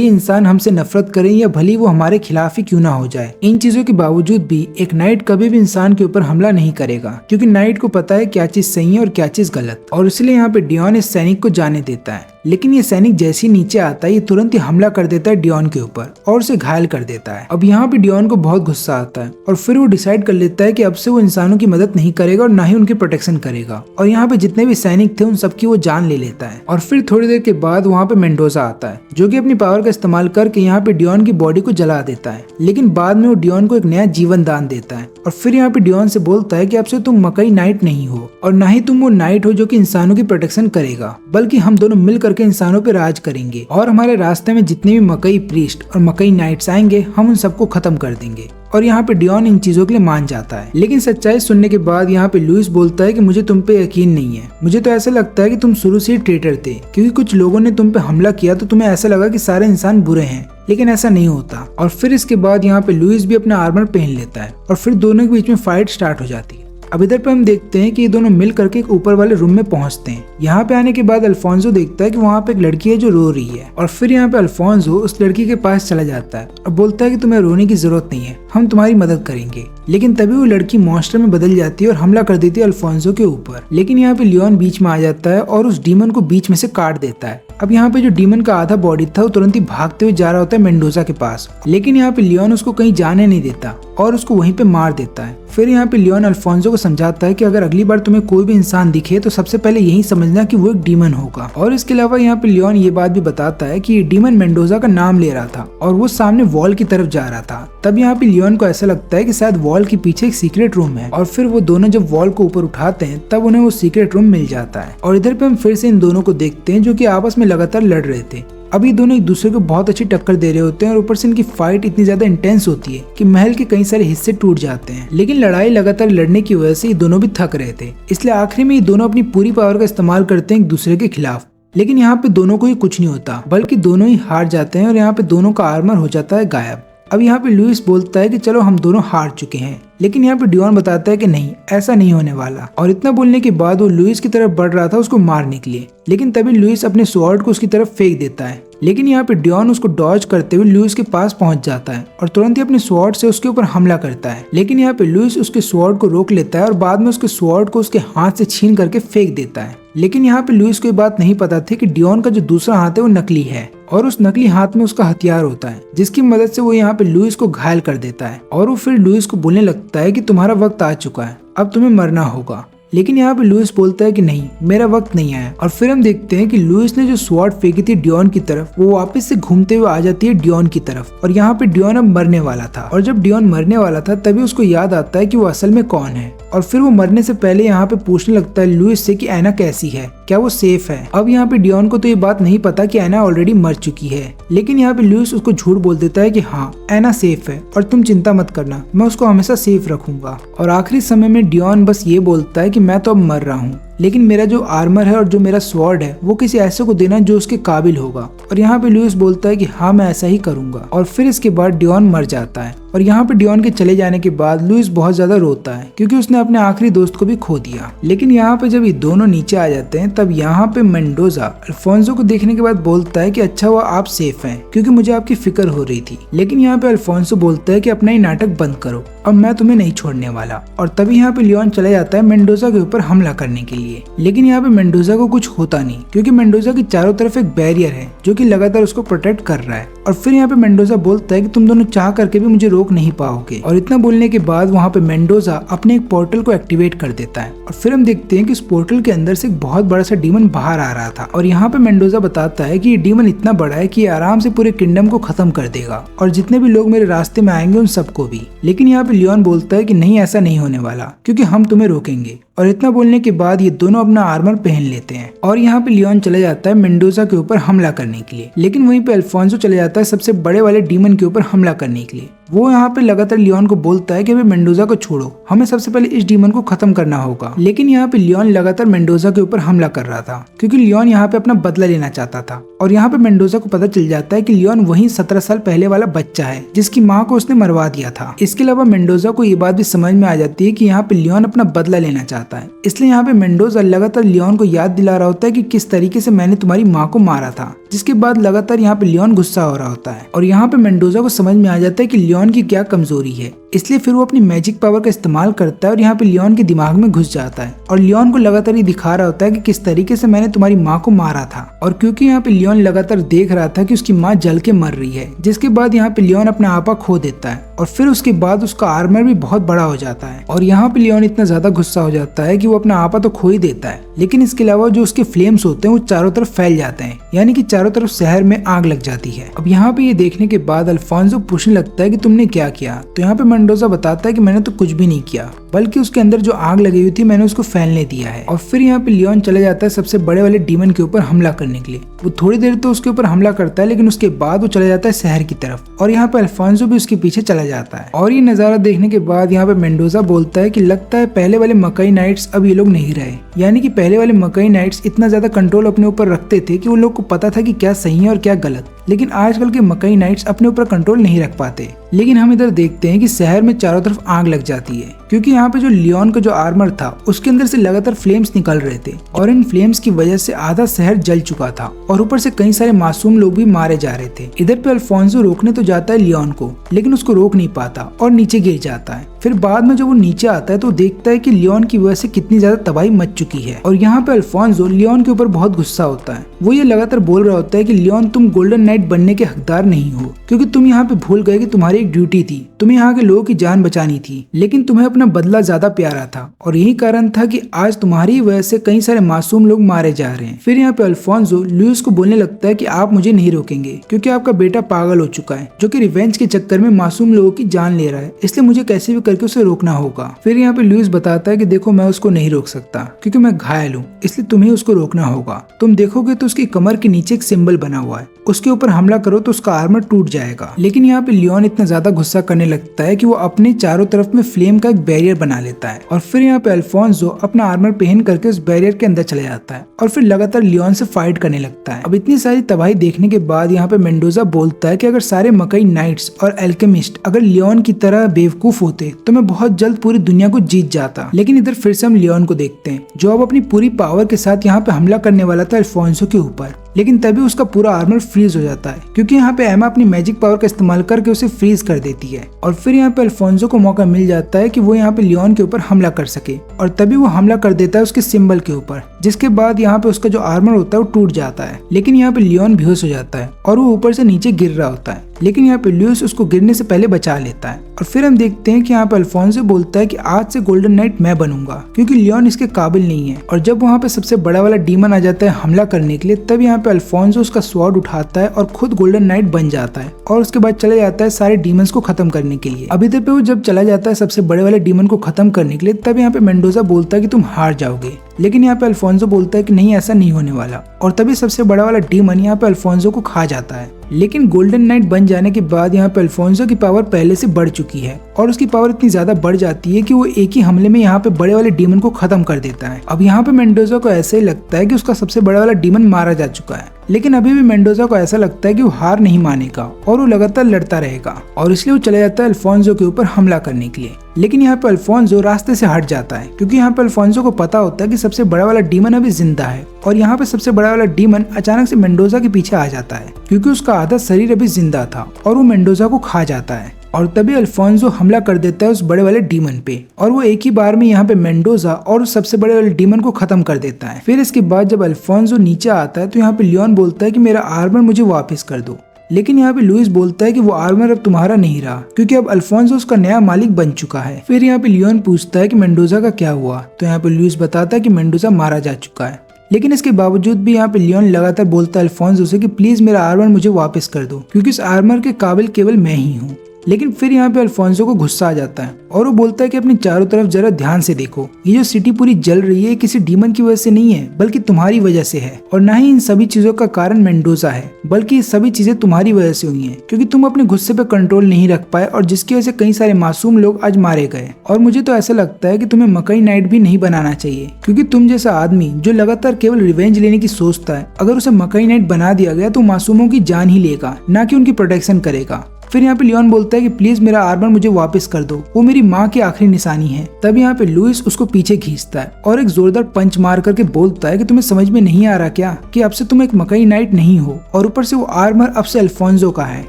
इंसान हमसे नफरत करें या भले वो हमारे खिलाफ ही क्यों ना हो जाए, इन चीजों के बावजूद भी एक नाइट कभी भी इंसान के ऊपर हमला नहीं करेगा, क्योंकि नाइट को पता है क्या चीज सही है और क्या चीज गलत। और इसलिए यहाँ पे डियॉन इस सैनिक को जाने देता है, लेकिन ये सैनिक जैसे ही नीचे आता है ये तुरंत ही हमला कर देता है डियॉन के ऊपर और उसे घायल कर देता है। अब यहाँ पे डियॉन को बहुत गुस्सा आता है और फिर वो डिसाइड कर लेता है कि अब से वो इंसानों की मदद नहीं करेगा और ना ही उनकी प्रोटेक्शन करेगा। और यहाँ पे जितने भी सैनिक थे उन सबकी वो जान ले लेता है। और फिर थोड़ी देर के बाद वहाँ पे मेंडोजा आता है, जो कि अपनी पावर का इस्तेमाल करके यहाँ पे डियॉन की बॉडी को जला देता है, लेकिन बाद में वो डियॉन को एक नया जीवन दान देता है। और फिर यहाँ पे डियॉन से बोलता है कि अब से तुम मकई नाइट नहीं हो और ना ही तुम वो नाइट हो जो कि इंसानों की प्रोटेक्शन करेगा, बल्कि हम दोनों मिल करके इंसानों पे राज करेंगे और हमारे रास्ते में जितने भी मकई प्रीस्ट और मकई नाइट्स आएंगे हम उन सबको खत्म कर देंगे। और यहाँ पे डियॉन इन चीजों के लिए मान जाता है। लेकिन सच्चाई सुनने के बाद यहाँ पे लुइस बोलता है कि मुझे तुम पे यकीन नहीं है, मुझे तो ऐसा लगता है कि तुम शुरू से ही ट्रेटर थे, क्योंकि कुछ लोगों ने तुम पे हमला किया तो तुम्हें ऐसा लगा कि सारे इंसान बुरे हैं, लेकिन ऐसा नहीं होता। और फिर इसके बाद यहाँ पे लुइस भी अपना आर्मर पहन लेता है और फिर दोनों के बीच में फाइट स्टार्ट हो जाती है। अब इधर पे हम देखते हैं कि ये दोनों मिल करके एक ऊपर वाले रूम में पहुंचते हैं। यहाँ पे आने के बाद अल्फोंसो देखता है कि वहाँ पे एक लड़की है जो रो रही है और फिर यहाँ पे अल्फोंसो उस लड़की के पास चला जाता है और बोलता है कि तुम्हें रोने की जरूरत नहीं है, हम तुम्हारी मदद करेंगे। लेकिन तभी वो लड़की मॉन्स्टर में बदल जाती है और हमला कर देती है अल्फोंसो के ऊपर। लेकिन यहाँ पे लियोन बीच में आ जाता है और उस डीमन को बीच में से काट देता है। अब यहाँ पे जो डीमन का आधा बॉडी था वो तुरंत ही भागते हुए जा रहा होता है मेंडोजा के पास, लेकिन यहाँ पे लियोन उसको कहीं जाने नहीं देता और उसको वहीं पे मार देता है। फिर यहाँ पे लियोन अल्फोंसो को समझाता है कि अगर अगली बार तुम्हें कोई भी इंसान दिखे तो सबसे पहले यही समझना कि वो एक डीमन होगा। और इसके अलावा यहाँ पे लियोन ये बात भी बताता है कि ये डीमन मेंडोजा का नाम ले रहा था और वो सामने वॉल की तरफ जा रहा था। तब यहाँ पे लियोन को ऐसा लगता है कि शायद वॉल के पीछे एक सीक्रेट रूम है और फिर वो दोनों जब वॉल को ऊपर उठाते हैं तब उन्हें वो सीक्रेट रूम मिल जाता है। और इधर पे हम फिर से इन दोनों को देखते हैं जो कि आपस में लगातार लड़ रहे थे। अब ये दोनों एक दूसरे को बहुत अच्छी टक्कर दे रहे होते हैं और ऊपर से इनकी फाइट इतनी ज्यादा इंटेंस होती है कि महल के कई सारे हिस्से टूट जाते हैं। लेकिन लड़ाई लगातार लड़ने की वजह से ये दोनों भी थक रहे थे, इसलिए आखिरी में ये दोनों अपनी पूरी पावर का इस्तेमाल करते हैं एक दूसरे के खिलाफ। लेकिन यहाँ पे दोनों को ही कुछ नहीं होता, बल्कि दोनों ही हार जाते हैं और यहाँ पे दोनों का आर्मर हो जाता है गायब। अब यहाँ पे लुइस बोलता है कि चलो हम दोनों हार चुके हैं, लेकिन यहाँ पे डियॉन बताता है कि नहीं, ऐसा नहीं होने वाला। और इतना बोलने के बाद वो लुइस की तरफ बढ़ रहा था उसको मारने के लिए, लेकिन तभी लुइस अपने स्वॉर्ड को उसकी तरफ फेंक देता है। लेकिन यहाँ पे डियॉन उसको डॉज करते हुए लुइस के पास पहुंच जाता है और तुरंत ही अपने स्वॉर्ड से उसके ऊपर हमला करता है। लेकिन यहाँ पे लुइस उसके स्वॉर्ड को रोक लेता है और बाद में उसके स्वॉर्ड को उसके हाथ से छीन करके फेंक देता है। लेकिन यहाँ पे लुइस को ये बात नहीं पता थी कि डियोन का जो दूसरा हाथ है वो नकली है और उस नकली हाथ में उसका हथियार होता है, जिसकी मदद से वो यहाँ पे लुइस को घायल कर देता है और वो फिर लुइस को बोलने लगता है कि तुम्हारा वक्त आ चुका है, अब तुम्हें मरना होगा। लेकिन यहाँ पे लुइस बोलता है कि नहीं, मेरा वक्त नहीं आया। और फिर हम देखते हैं कि लुइस ने जो स्वॉर्ड फेंकी थी डियोन की तरफ, वो वापस से घूमते हुए आ जाती है डियोन की तरफ और यहाँ पे डियोन अब मरने वाला था। और जब डियोन मरने वाला था तभी उसको याद आता है कि वो असल में कौन है और फिर वो मरने से पहले यहाँ पे पूछने लगता है लुइस से कि ऐना कैसी है, क्या वो सेफ है। अब यहाँ पे डियोन को तो ये बात नहीं पता कि ऐना ऑलरेडी मर चुकी है, लेकिन यहाँ पे लुइस उसको झूठ बोल देता है कि हाँ ऐना सेफ है और तुम चिंता मत करना, मैं उसको हमेशा सेफ रखूंगा। और आखिरी समय में डियोन बस ये बोलता है कि मैं तो अब मर रहा हूँ, लेकिन मेरा जो आर्मर है और जो मेरा स्वॉर्ड है वो किसी ऐसे को देना जो उसके काबिल होगा। और यहाँ पे लुइस बोलता है कि हाँ मैं ऐसा ही करूंगा। और फिर इसके बाद डियोन मर जाता है और यहाँ पे डियोन के चले जाने के बाद लुइस बहुत ज्यादा रोता है क्योंकि उसने अपने आखिरी दोस्त को भी खो दिया। लेकिन यहाँ पे जब ये दोनों नीचे आ जाते हैं तब यहाँ पे मेंडोजा अल्फोंसो को देखने के बाद बोलता है कि अच्छा हुआ आप सेफ हैं क्योंकि मुझे आपकी फिक्र हो रही थी। लेकिन यहाँ पे अल्फोंसो बोलता है कि अपना ही नाटक बंद करो, अब मैं तुम्हें नहीं छोड़ने वाला। और तभी यहाँ पे लियोन चला जाता है मेंडोजा के ऊपर हमला करने के लिए। लेकिन यहाँ पे मेंडोजा को कुछ होता नहीं क्योंकि मेंडोजा की चारों तरफ एक बैरियर है जो कि लगातार उसको प्रोटेक्ट कर रहा है। और फिर यहाँ पे मेंडोजा बोलता है कि तुम दोनों चाह करके भी मुझे रोक नहीं पाओगे। और इतना बोलने के बाद वहाँ पे मेंडोजा अपने एक पोर्टल को एक्टिवेट कर देता है और फिर हम देखते हैं कि उस पोर्टल के अंदर से एक बहुत बड़ा सा डीमन बाहर आ रहा था। और यहाँ पे मेंडोजा बताता है कि ये डीमन इतना बड़ा है कि ये आराम से पूरे किंगडम को खत्म कर देगा और जितने भी लोग मेरे रास्ते में आएंगे उन सबको भी। लेकिन यहाँ पे लियोन बोलता है कि नहीं, ऐसा नहीं होने वाला क्योंकि हम तुम्हें रोकेंगे। और इतना बोलने के बाद ये दोनों अपना आर्मर पहन लेते हैं और यहाँ पे लियोन चला जाता है मेंडोजा के ऊपर हमला करने के लिए। लेकिन वहीं पे अल्फोंसो चला जाता है सबसे बड़े वाले डीमन के ऊपर हमला करने के लिए। वो यहाँ पे लगातार लियोन को बोलता है कि अभी मेंडोजा को छोड़ो, हमें सबसे पहले इस डीमन को खत्म करना होगा। लेकिन यहाँ पे लियोन लगातार मेंडोजा के ऊपर हमला कर रहा था क्योंकि लियोन यहाँ पे अपना बदला लेना चाहता था। और यहाँ पे मेंडोजा को पता चल जाता है कि लियोन वही 17 साल पहले वाला बच्चा है जिसकी माँ को उसने मरवा दिया था। इसके अलावा मेंडोजा को ये बात भी समझ में आ जाती है कि यहाँ पे लियोन अपना बदला लेना चाहता है, इसलिए यहाँ पे मेंडोजा लगातार लियोन को याद दिला रहा होता है कि किस तरीके से मैंने तुम्हारी माँ को मारा था। जिसके बाद लगातार यहाँ पे लियोन गुस्सा हो रहा होता है और यहाँ पे मेंडोजा को समझ में आ जाता है कि लियोन की क्या कमजोरी है, इसलिए फिर वो अपनी मैजिक पावर का इस्तेमाल करता है और यहाँ पे लियोन के दिमाग में घुस जाता है और लियोन को लगातार ये दिखा रहा होता है कि किस तरीके से मैंने तुम्हारी माँ को मारा था। और क्योंकि यहाँ पे लियोन लगातार देख रहा था कि उसकी माँ जल के मर रही है, जिसके बाद यहाँ पे लियोन अपना आपा खो देता है और फिर उसके बाद उसका आर्मर भी बहुत बड़ा हो जाता है। और यहाँ पे लियोन इतना ज्यादा गुस्सा हो जाता है कि वो अपना आपा तो खो ही देता है, लेकिन इसके अलावा जो उसके फ्लेम्स होते हैं वो चारों तरफ फैल जाते हैं, यानी कि चारों तरफ शहर में आग लग जाती है। अब यहाँ पे ये देखने के बाद अल्फोंसो पूछने लगता है कि तुमने क्या किया। तो यहाँ पे मेंडोजा बताता है कि मैंने तो कुछ भी नहीं किया, बल्कि उसके अंदर जो आग लगी हुई थी मैंने उसको फैलने दिया है। और फिर यहाँ पे लियोन चला जाता है सबसे बड़े वाले डीमन के ऊपर हमला करने के लिए। वो थोड़ी देर तो उसके ऊपर हमला करता है, लेकिन उसके बाद वो चला जाता है शहर की तरफ और यहाँ पे अल्फोंसो भी उसके पीछे चला जाता है। और ये नजारा देखने के बाद यहाँ पे मेंडोजा बोलता है कि लगता है पहले वाले मकई नाइट्स अब ये लोग नहीं रहे, यानी कि पहले वाले मकई नाइट्स इतना ज्यादा कंट्रोल अपने ऊपर रखते थे कि वो लोग को पता था कि क्या सही है और क्या गलत, लेकिन आजकल के मकई नाइट्स अपने ऊपर कंट्रोल नहीं रख पाते। लेकिन हम इधर देखते हैं कि शहर में चारों तरफ आग लग जाती है क्योंकि यहाँ पे जो लियोन का जो आर्मर था उसके अंदर से लगातार फ्लेम्स निकल रहे थे और इन फ्लेम्स की वजह से आधा शहर जल चुका था और ऊपर से कई सारे मासूम लोग भी मारे जा रहे थे। इधर पे अल्फोंसो रोकने तो जाता है लियोन को, लेकिन उसको रोक नहीं पाता और नीचे गिर जाता है। फिर बाद में जब वो नीचे आता है तो देखता है कि लियोन की वजह से कितनी ज्यादा तबाही मच चुकी है। और यहाँ पे अल्फोंसो लियोन के ऊपर बहुत गुस्सा होता है। वो ये लगातार बोल रहा होता है कि लियोन तुम गोल्डन नाइट बनने के हकदार नहीं हो क्योंकि तुम यहाँ पे भूल गए कि तुम्हारी एक ड्यूटी थी, तुम्हें यहाँ के लोगों की जान बचानी थी, लेकिन तुम्हें अपना बदला ज्यादा प्यारा था और यही कारण था कि आज तुम्हारी वजह से कई सारे मासूम लोग मारे जा रहे हैं। फिर यहाँ पे अल्फोंसो लुइस को बोलने लगता है कि आप मुझे नहीं रोकेंगे क्योंकि आपका बेटा पागल हो चुका है जो कि रिवेंज के चक्कर में मासूम लोगों की जान ले रहा है, इसलिए मुझे कैसे भी करके उसे रोकना होगा। फिर यहाँ पे लुइस बताता है कि देखो मैं उसको नहीं रोक सकता क्योंकि मैं घायल हूँ, इसलिए तुम्हें उसको रोकना होगा। तुम देखोगे तो उसकी कमर के नीचे एक सिंबल बना हुआ है, उसके ऊपर हमला करो तो उसका आर्मर टूट जाएगा। लेकिन यहाँ पे लियोन इतना ज्यादा गुस्सा करने लगता है कि वो अपने चारों तरफ में फ्लेम का एक बैरियर बना लेता है और फिर यहाँ पे अल्फोंसो अपना आर्मर पहन करके उस बैरियर के अंदर चला जाता है और फिर लगातार लियोन से फाइट करने लगता है। अब इतनी सारी तबाही देखने के बाद यहाँ पे मेंडोजा बोलता है कि अगर सारे मकई नाइट्स और एल्केमिस्ट अगर लियोन की तरह बेवकूफ होते तो मैं बहुत जल्द पूरी दुनिया को जीत जाता। लेकिन इधर फिर से हम लियोन को देखते हैं जो अब अपनी पूरी पावर के साथ यहाँ पे हमला करने वाला था अल्फोंसो के ऊपर। लेकिन तभी उसका पूरा आर्मर फ्रीज हो जाता है, क्योंकि यहाँ पे एमा अपनी मैजिक पावर का इस्तेमाल करके उसे फ्रीज कर देती है। और फिर यहाँ पे अल्फोंसो को मौका मिल जाता है कि वो यहाँ पे लियोन के ऊपर हमला कर सके, और तभी वो हमला कर देता है उसके सिंबल के ऊपर, जिसके बाद यहाँ पे उसका जो आर्मर होता है वो टूट जाता है। लेकिन यहाँ पे लियोन बेहोश हो जाता है और वो ऊपर से नीचे गिर रहा होता है, लेकिन यहाँ पे लुइस उसको गिरने से पहले बचा लेता है। और फिर हम देखते हैं कि यहाँ पे अल्फोंसो बोलता है कि आज से गोल्डन नाइट मैं बनूंगा, क्योंकि लियोन इसके काबिल नहीं है। और जब वहाँ पे सबसे बड़ा वाला डीमन आ जाता है हमला करने के लिए, तब यहाँ पे अल्फोंसो उसका स्वॉर्ड उठाता है और खुद गोल्डन नाइट बन जाता है, और उसके बाद चला जाता है सारे डीमंस को खत्म करने के लिए। अब इधर पे वो जब चला जाता है सबसे बड़े वाले डीमन को खत्म करने के लिए, तब यहाँ पे मेंडोजा बोलता है कि तुम हार जाओगे, लेकिन यहाँ पे अल्फोंसो बोलता है कि नहीं, ऐसा नहीं होने वाला। और तभी सबसे बड़ा वाला डीमन यहाँ पे अल्फोंसो को खा जाता है। लेकिन गोल्डन नाइट बन जाने के बाद यहाँ पे अल्फोंसो की पावर पहले से बढ़ चुकी है, और उसकी पावर इतनी ज्यादा बढ़ जाती है कि वो एक ही हमले में यहाँ पे बड़े वाले डीमन को खत्म कर देता है। अब यहाँ पे मेंडोजा को ऐसा ही लगता है कि उसका सबसे बड़ा वाला डीमन मारा जा चुका है, लेकिन अभी भी मेंडोजा को ऐसा लगता है कि वो हार नहीं मानेगा और वो लगातार लड़ता रहेगा, और इसलिए वो चला जाता है अल्फोंसो के ऊपर हमला करने के लिए। लेकिन यहाँ पे अल्फोंसो रास्ते से हट जाता है, क्योंकि यहाँ पे अल्फोंसो को पता होता है कि सबसे बड़ा वाला डीमन अभी जिंदा है। और यहाँ पे सबसे बड़ा वाला डीमन अचानक से मेंडोजा के पीछे आ जाता है, क्योंकि उसका आधा शरीर अभी जिंदा था, और वो मेंडोजा को खा जाता है। और तभी अल्फोंसो हमला कर देता है उस बड़े वाले डीमन पे, और वो एक ही बार में यहाँ पे मेंडोजा और उस सबसे बड़े वाले डीमन को खत्म कर देता है। फिर इसके बाद जब अल्फोंसो नीचे आता है, तो यहाँ पे लियोन बोलता है कि मेरा आर्मर मुझे वापस कर दो। लेकिन यहाँ पे लुइस बोलता है कि वो आर्मर अब तुम्हारा नहीं रहा, क्योंकि अब अल्फोंसो उसका नया मालिक बन चुका है। फिर यहाँ पे लियोन पूछता है कि मेंडोजा का क्या हुआ, तो यहाँ पे लुइस बताता है कि मेंडोजा मारा जा चुका है। लेकिन इसके बावजूद भी यहाँ पे लियोन लगातार बोलता है अल्फोंसो से कि प्लीज मेरा आर्मर मुझे वापस कर दो, क्योंकि इस आर्मर के काबिल केवल मैं ही हूँ। लेकिन फिर यहाँ पे अल्फोंसो को गुस्सा आ जाता है, और वो बोलता है कि अपनी चारों तरफ जरा ध्यान से देखो, ये जो सिटी पूरी जल रही है किसी डीमन की वजह से नहीं है, बल्कि तुम्हारी वजह से है। और ना ही इन सभी चीजों का कारण मेंडोजा है, बल्कि ये सभी चीजें तुम्हारी वजह से हुई हैं, क्योंकि तुम अपने गुस्से पे कंट्रोल नहीं रख पाए, और जिसकी वजह से कई सारे मासूम लोग आज मारे गए। और मुझे तो ऐसा लगता है कि तुम्हें मकई नाइट भी नहीं बनाना चाहिए, क्योंकि तुम जैसा आदमी जो लगातार केवल रिवेंज लेने की सोचता है, अगर उसे मकई नाइट बना दिया गया तो मासूमों की जान ही लेगा, ना कि उनकी प्रोटेक्शन करेगा। फिर यहाँ पे लियोन बोलता है कि प्लीज मेरा आर्मर मुझे वापस कर दो, वो मेरी माँ की आखिरी निशानी है। तब यहाँ पे लुइस उसको पीछे खींचता है और एक जोरदार पंच मार करके बोलता है कि तुम्हें समझ में नहीं आ रहा क्या कि अब से तुम एक मकई नाइट नहीं हो, और ऊपर से वो आर्मर अब से अल्फोंसो का है।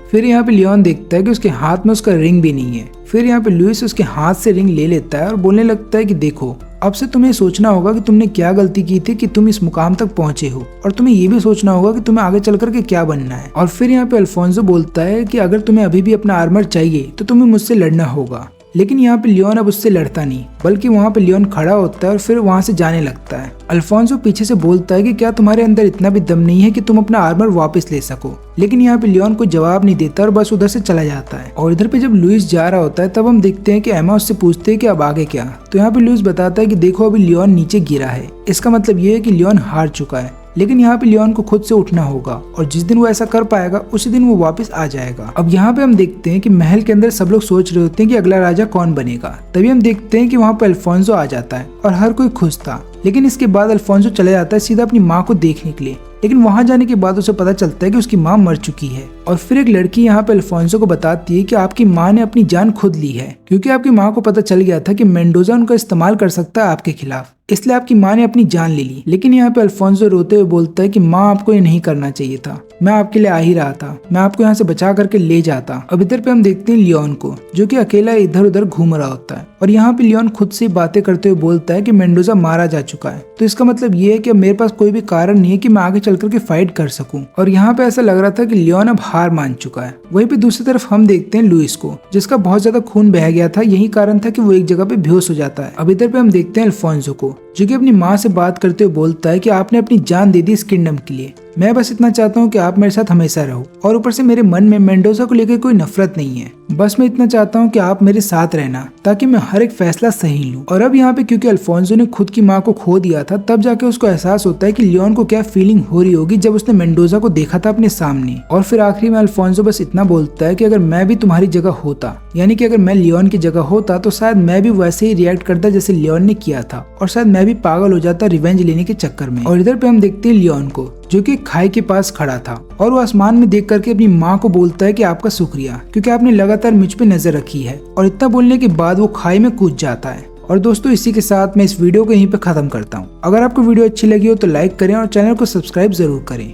फिर यहाँ पे लियोन देखता है कि उसके हाथ में उसका रिंग भी नहीं है। फिर यहाँ पे लुइस उसके हाथ से रिंग ले लेता है और बोलने लगता है कि देखो, अब से तुम्हें सोचना होगा कि तुमने क्या गलती की थी कि तुम इस मुकाम तक पहुंचे हो, और तुम्हें ये भी सोचना होगा कि तुम्हें आगे चल करके क्या बनना है। और फिर यहाँ पे अल्फोंसो बोलता है कि अगर तुम्हें अभी भी अपना आर्मर चाहिए तो तुम्हें मुझसे लड़ना होगा। लेकिन यहाँ पे लियोन अब उससे लड़ता नहीं, बल्कि वहाँ पे लियोन खड़ा होता है और फिर वहाँ से जाने लगता है। अल्फोंसो पीछे से बोलता है कि क्या तुम्हारे अंदर इतना भी दम नहीं है कि तुम अपना आर्मर वापस ले सको। लेकिन यहाँ पे लियोन को जवाब नहीं देता और बस उधर से चला जाता है। और इधर पे जब लुइस जा रहा होता है, तब हम देखते हैं कि एमा उससे पूछते हैं कि अब आगे क्या। तो यहाँ पे लुइस बताता है कि देखो, अभी लियोन नीचे गिरा है, इसका मतलब ये है कि लियोन हार चुका है। लेकिन यहाँ पे लियोन को खुद से उठना होगा, और जिस दिन वो ऐसा कर पाएगा उसी दिन वो वापस आ जाएगा। अब यहाँ पे हम देखते हैं कि महल के अंदर सब लोग सोच रहे होते हैं कि अगला राजा कौन बनेगा। तभी हम देखते हैं कि वहाँ पे अल्फोंसो आ जाता है और हर कोई खुश था। लेकिन इसके बाद अल्फोंसो चला जाता है सीधा अपनी माँ को देखने के लिए। लेकिन वहां जाने के बाद उसे पता चलता है कि उसकी माँ मर चुकी है। और फिर एक लड़की यहाँ पे अल्फोंसो को बताती है कि आपकी माँ ने अपनी जान खुद ली है, क्योंकि आपकी माँ को पता चल गया था कि मेंडोजा उनका इस्तेमाल कर सकता है आपके खिलाफ, इसलिए आपकी माँ ने अपनी जान ले ली। लेकिन यहाँ पे अल्फोंसो रोते हुए बोलता है कि माँ, आपको ये नहीं करना चाहिए था, मैं आपके लिए आ ही रहा था, मैं आपको यहाँ से बचा करके ले जाता। अब इधर पे हम देखते हैं लियोन को, जो कि अकेला इधर उधर घूम रहा होता है। और यहाँ पे लियोन खुद से बातें करते हुए बोलता है कि मेंडोजा मारा जा चुका है, तो इसका मतलब ये है कि अब मेरे पास कोई भी कारण नहीं है कि मैं आगे चल करके फाइट कर सकूं। और यहाँ पे ऐसा लग रहा था कि लियोन अब हार मान चुका है। वहीं पे दूसरी तरफ हम देखते हैं लुइस को, जिसका बहुत ज्यादा खून बह गया था, यही कारण था कि वो एक जगह पे बेहोश हो जाता है। अब इधर पे हम देखते हैं अल्फोंसो को, जो कि अपनी माँ से बात करते हुए बोलता है कि आपने अपनी जान दे दी इस किंगडम के लिए, मैं बस इतना चाहता हूँ कि आप मेरे साथ हमेशा रहो, और ऊपर से मेरे मन में मेंडोजा को लेकर कोई नफरत नहीं है, बस मैं इतना चाहता हूँ कि आप मेरे साथ रहना ताकि मैं हर एक फैसला सही लूँ। और अब यहाँ पे क्योंकि अल्फोंसो ने खुद की माँ को खो दिया था, तब जाके उसको एहसास होता है कि लियोन को क्या फीलिंग हो रही होगी जब उसने मेंडोजा को देखा था अपने सामने। और फिर आखिरी में अल्फोंसो बस इतना बोलता है कि अगर मैं भी तुम्हारी जगह होता, यानी कि अगर मैं लियोन की जगह होता, तो शायद मैं भी वैसे ही रिएक्ट करता जैसे लियोन ने किया था, और शायद मैं भी पागल हो जाता रिवेंज लेने के चक्कर में। और इधर पे हम देखते हैं लियोन को, जो कि खाई के पास खड़ा था, और वो आसमान में देख करके अपनी माँ को बोलता है कि आपका शुक्रिया, क्योंकि आपने लगातार मुझ पे नजर रखी है। और इतना बोलने के बाद वो खाई में कूद जाता है। और दोस्तों, इसी के साथ मैं इस वीडियो को यहीं पे खत्म करता हूँ। अगर आपको वीडियो अच्छी लगी हो तो लाइक करें और चैनल को सब्सक्राइब जरूर करें।